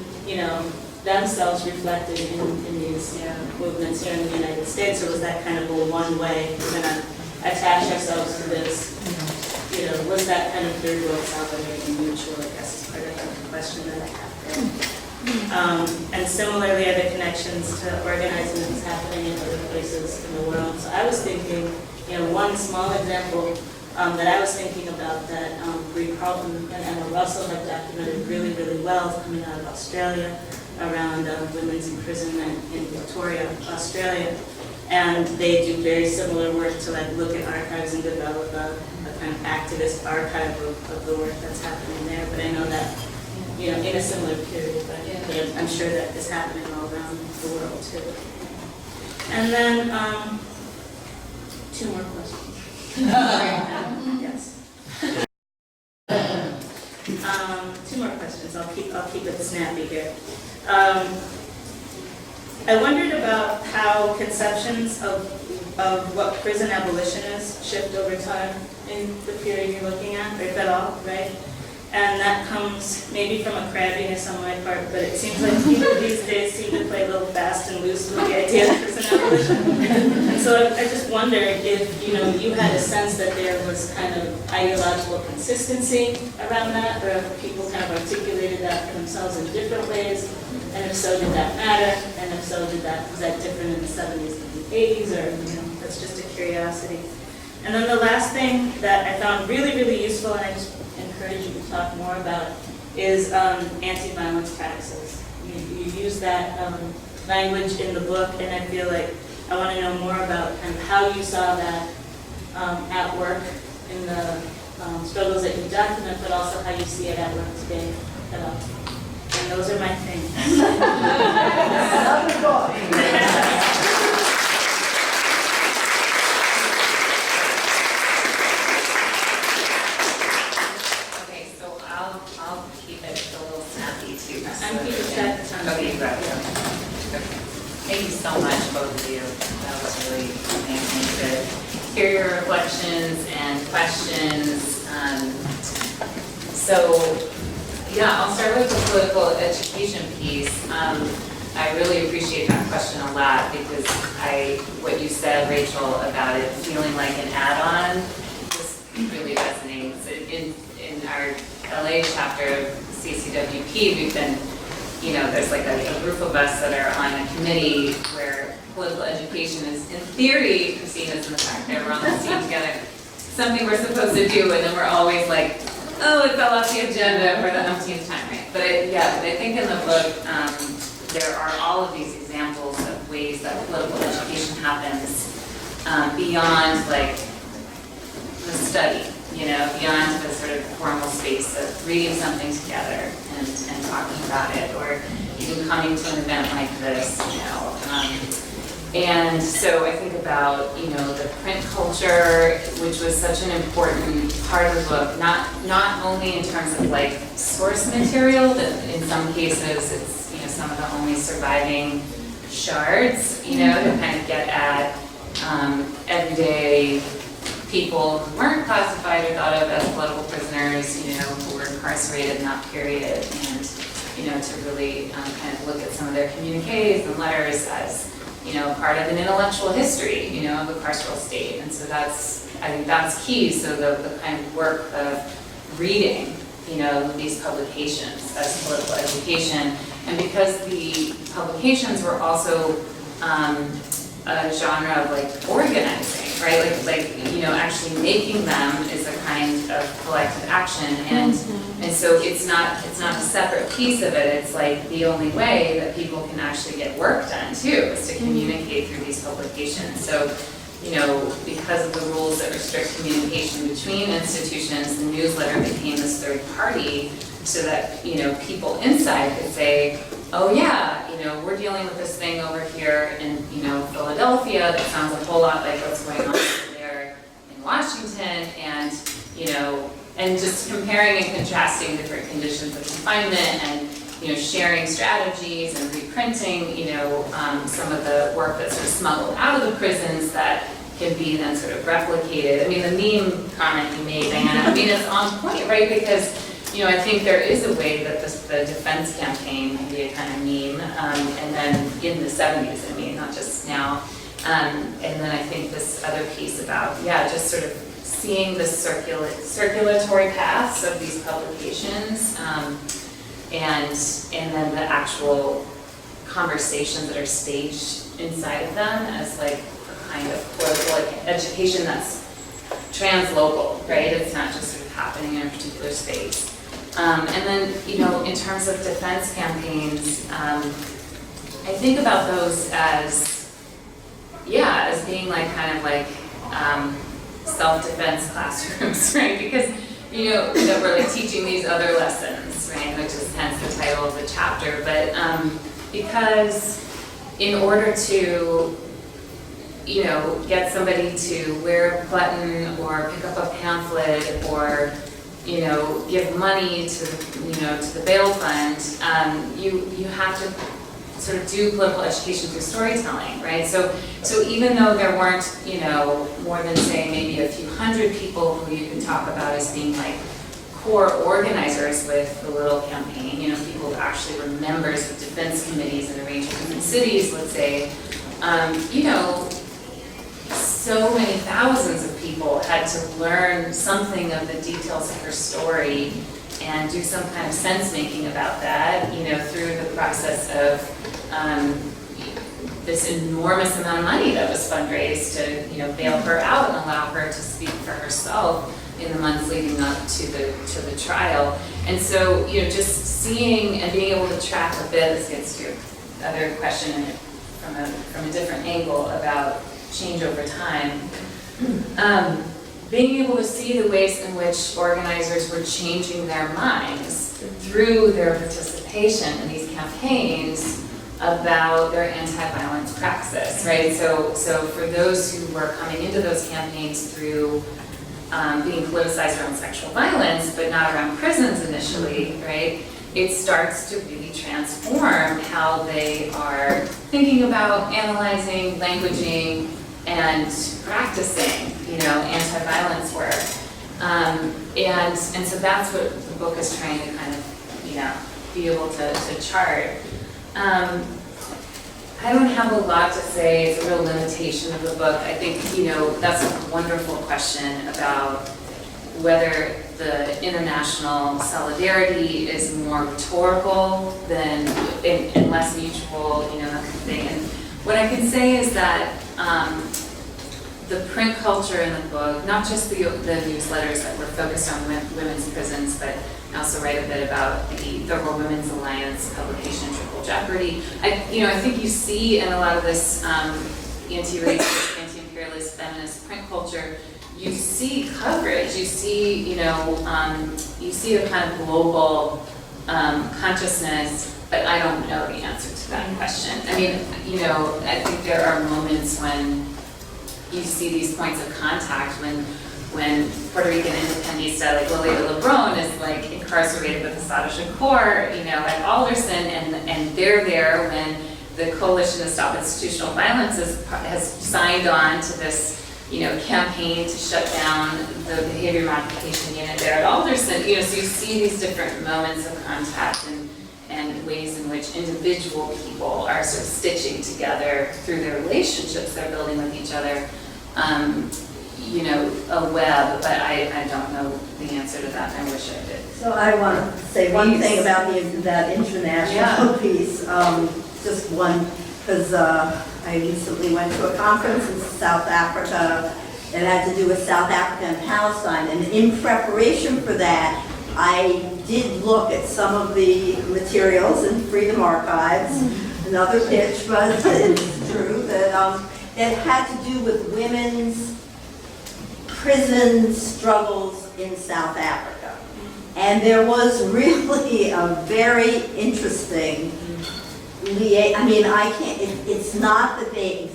themselves reflected in these movements here in the United States, or was that kind of a one-way, we're going to attach ourselves to this? Was that kind of third world solidarity mutual, I guess, is part of the question that I have there. And similarly, are there connections to organizing that's happening in other places in the world? So I was thinking, one small example that I was thinking about that Bree Carlton and Emma Russell have documented really, really well coming out of Australia around women's imprisonment in Victoria, Australia. And they do very similar work to look at archives and develop a kind of activist archive of the work that's happening there. But I know that, in a similar period, but I'm sure that is happening all around the world too. And then 2 more questions. Yes. 2 more questions. I'll keep it snappy here. I wondered about how conceptions of what prison abolition is shift over time in the period you're looking at, or if at all, right? And that comes maybe from a crabbiness on my part, but it seems like people these days seem to play a little fast and loose with the idea of prison abolition. And so I just wondered if, you had a sense that there was kind of ideological consistency around that, or if people kind of articulated that for themselves in different ways, and if so, did that matter? And if so, was that different in the 70s and the 80s, or, that's just a curiosity. And then the last thing that I found really, really useful, and I just encourage you to talk more about, is anti-violence practices. You use that language in the book, and I feel like I want to know more about kind of how you saw that at work in the struggles that you document, but also how you see it at work today. And those are my things. I'll keep it a little snappy too. I'm keeping track of time. Okay, great. Thank you so much, both of you. That was really amazing to hear your reflections and questions. I'll start with the political education piece. I really appreciate that question a lot because what you said, Rachel, about it feeling like an add-on just really resonates. In our LA chapter of CCWP, we've been, there's like a group of us that are on a committee where political education is, in theory, seen as the fact that we're on the scene together, something we're supposed to do, and then we're always like, oh, it fell off the agenda for the umpteenth time, right? But I think in the book, there are all of these examples of ways that political education happens beyond like the study, beyond the sort of formal space of reading something together and talking about it, or even coming to an event like this, And so I think about, the print culture, which was such an important part of the book, not only in terms of like source material, that in some cases it's, some of the only surviving shards, to kind of get at everyday people who weren't classified or thought of as political prisoners, who were incarcerated in that period, and, to really kind of look at some of their communiques and letters as part of an intellectual history, of the carceral state. And so I think that's key. So the kind of work of reading, these publications as political education. And because the publications were also a genre of organizing, right? Actually making them is a kind of collective action, and so it's not a separate piece of it. It's the only way that people can actually get work done too, is to communicate through these publications. So, because of the rules that restrict communication between institutions, the newsletter became this third party, so that people inside could say, oh yeah, we're dealing with this thing over here in, Philadelphia that sounds a whole lot like what's going on over there in Washington, and, and just comparing and contrasting different conditions of confinement, and, sharing strategies and reprinting, some of the work that's sort of smuggled out of the prisons that can be then sort of replicated. I mean, the meme comment you made, Diana, it's on point, right? Because I think there is a way that the defense campaign can be a kind of meme, and then in the 70s, not just now. And then I think this other piece about, just sort of seeing the circulatory paths of these publications, and then the actual conversations that are staged inside of them as a kind of political education that's translocal, right? It's not just sort of happening in a particular space. And then, in terms of defense campaigns, I think about those as being self-defense classrooms, right? Because, that we're teaching these other lessons, right? Which is hence the title of the chapter. But because in order to, get somebody to wear a button or pick up a pamphlet or give money to the bail fund, you have to sort of do political education through storytelling, right? So even though there weren't, more than say maybe a few hundred people who you can talk about as being core organizers with the little campaign, people who actually were members of defense committees in a range of different cities, let's say, so many thousands of people had to learn something of the details of her story and do some kind of sense-making about that, through the process of this enormous amount of money that was fundraised to, bail her out and allow her to speak for herself in the months leading up to the trial. And so, just seeing and being able to track a bit, this gets to your other question from a different angle about change over time. Being able to see the ways in which organizers were changing their minds through their participation in these campaigns about their anti-violence praxis, right? So for those who were coming into those campaigns through being politicized around sexual violence, but not around prisons initially, right? It starts to really transform how they are thinking about, analyzing, languaging, and practicing, anti-violence work. And so that's what the book is trying to kind of, be able to chart. I don't have a lot to say. It's a real limitation of the book. I think, that's a wonderful question about whether the international solidarity is more rhetorical than and less mutual, that kind of thing. And what I can say is that the print culture in the book, not just the newsletters that were focused on women's prisons, but I also write a bit about the Third World Women's Alliance publication, Triple Jeopardy. I think you see in a lot of this anti-racist, anti-imperialist, feminist print culture, you see coverage, you see, you see a kind of global consciousness, but I don't know the answer to that question. I mean, I think there are moments when you see these points of contact when Puerto Rican independentista like Lolita Lebron is incarcerated with Assata Shakur, at Alderson, and they're there when the Coalition to Stop Institutional Violence has signed on to this, campaign to shut down the behavior modification unit there at Alderson. So you see these different moments of contact and and ways in which individual people are sort of stitching together through their relationships they're building with each other, you know, a web, but I don't know the answer to that, and I wish I did. So I want to say one thing about that international piece, just one, because I recently went to a conference in South Africa that had to do with South Africa and Palestine, and in preparation for that, I did look at some of the materials in Freedom Archives, another pitch, but it's true, that had to do with women's prison struggles in South Africa. And there was really a very interesting, I mean, I can't, it's not that they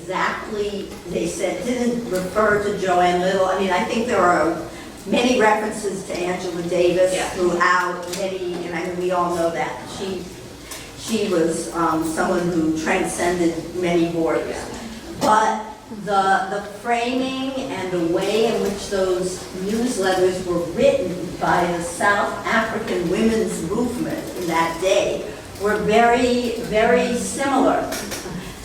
said, didn't refer to Joanne Little. I mean, I think there are many references to Angela Davis throughout, and I mean, we all know that. She was someone who transcended many borders. But the framing and the way in which those newsletters were written by the South African women's movement in that day were very, very similar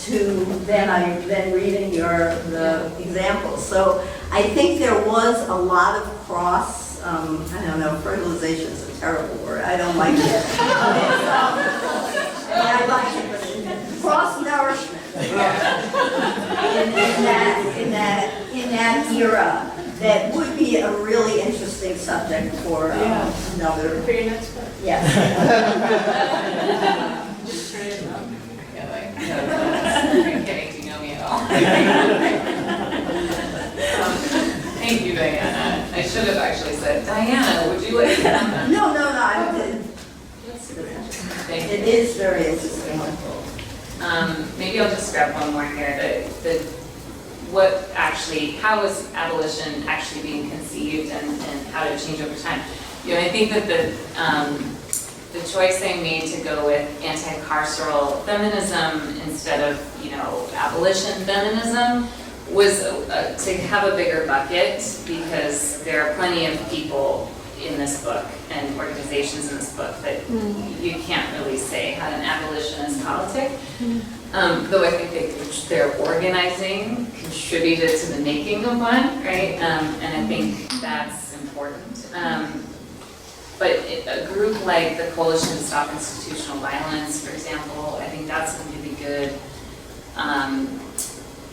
to then reading the examples. So I think there was a lot of cross, I don't know, fertilization is a terrible word, I don't like it. I like it, but cross-nourishment in that era that would be a really interesting subject for another. For your next book. Yes. Just turn it up. Are you kidding? Do you know me at all? Thank you, Diana. I should have actually said, Diana, would you like to? No, I didn't. Thank you. It is very interesting. Maybe I'll just grab one more here. How is abolition actually being conceived and how did it change over time? You know, I think that the choice they made to go with anti-carceral feminism instead of, you know, abolition feminism was to have a bigger bucket, because there are plenty of people in this book and organizations in this book that you can't really say had an abolitionist politic. Though I think their organizing contributed to the making of one, right? And I think that's important. But a group like the Coalition to Stop Institutional Violence, for example, I think that's a really good,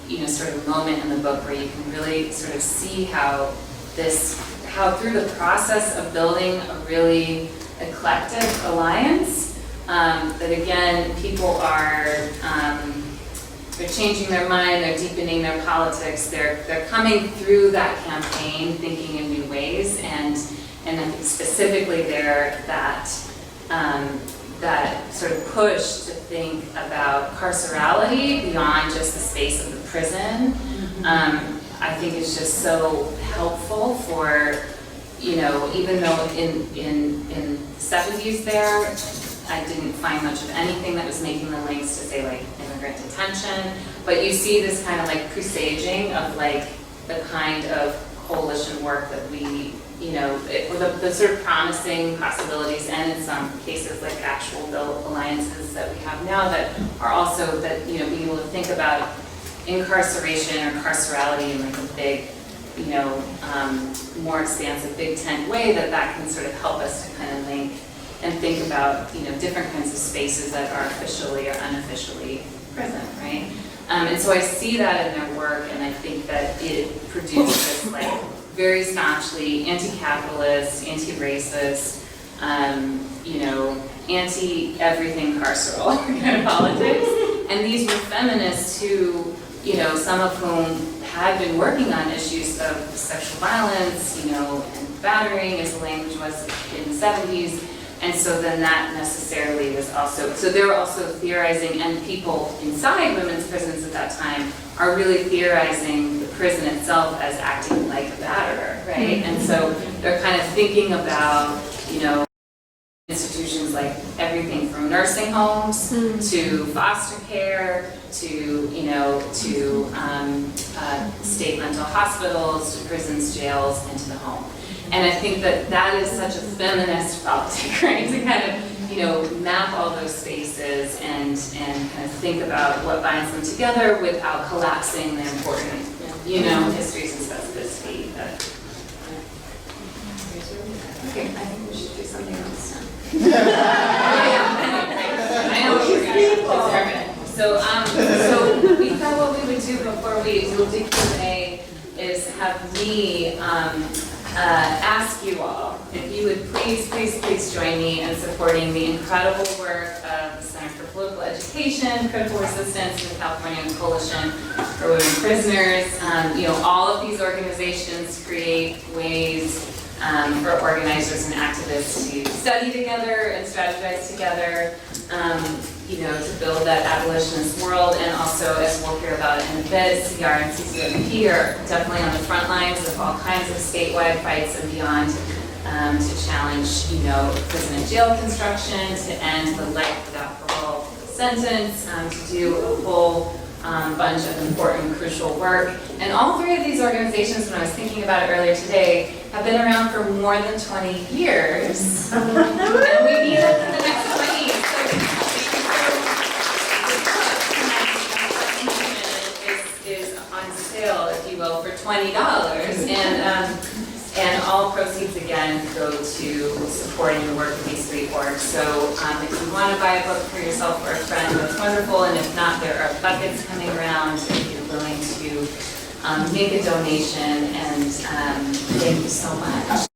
you know, sort of moment in the book where you can really sort of see how through the process of building a really eclectic alliance, that again, people are, they're changing their mind, they're deepening their politics, they're coming through that campaign thinking in new ways, and I think specifically there that sort of push to think about carcerality beyond just the space of the prison, I think is just so helpful for, you know, even though in the 70s there, I didn't find much of anything that was making the links to say like immigrant detention, but you see this kind of like presaging of like the kind of coalition work that we, you know, the sort of promising possibilities, and in some cases like actual built alliances that we have now that are also that, you know, being able to think about incarceration or carcerality in like a big, you know, more expansive big tent way, that can sort of help us to kind of link and think about, you know, different kinds of spaces that are officially or unofficially present, right? And so I see that in their work, and I think that it produced this like very staunchly anti-capitalist, anti-racist, you know, anti-everything carceral kind of politics. And these were feminists who, you know, some of whom had been working on issues of sexual violence, you know, and battering as the language was in the 70s. And so then that necessarily was also, so they were also theorizing, and people inside women's prisons at that time are really theorizing the prison itself as acting like a batterer, right? And so they're kind of thinking about, you know, institutions like everything from nursing homes to foster care to, you know, to state mental hospitals, to prisons, jails, and to the home. And I think that that is such a feminist politic, right? To kind of map all those spaces and kind of think about what binds them together without collapsing the important, histories and specificity. Okay, I think we should do something else now. I know what we're gonna deserve it. So we thought what we would do before we do Q&A is have me ask you all if you would please join me in supporting the incredible work of the Center for Political Education, Critical Resistance, and the California Coalition for Women Prisoners. All of these organizations create ways for organizers and activists to study together and strategize together, to build that abolitionist world. And also, as we'll hear about in a bit, CR and CCWP are definitely on the front lines of all kinds of statewide fights and beyond to challenge, prison and jail construction, to end the life without parole sentence, to do a whole bunch of important, crucial work. And all three of these organizations, when I was thinking about it earlier today, have been around for more than 20 years. And we need them for the next 20. So is on sale, if you will, for $20. And all proceeds, again, go to supporting the work of these three orgs. So if you want to buy a book for yourself or a friend, that's wonderful. And if not, there are buckets coming around if you're willing to make a donation. And thank you so much.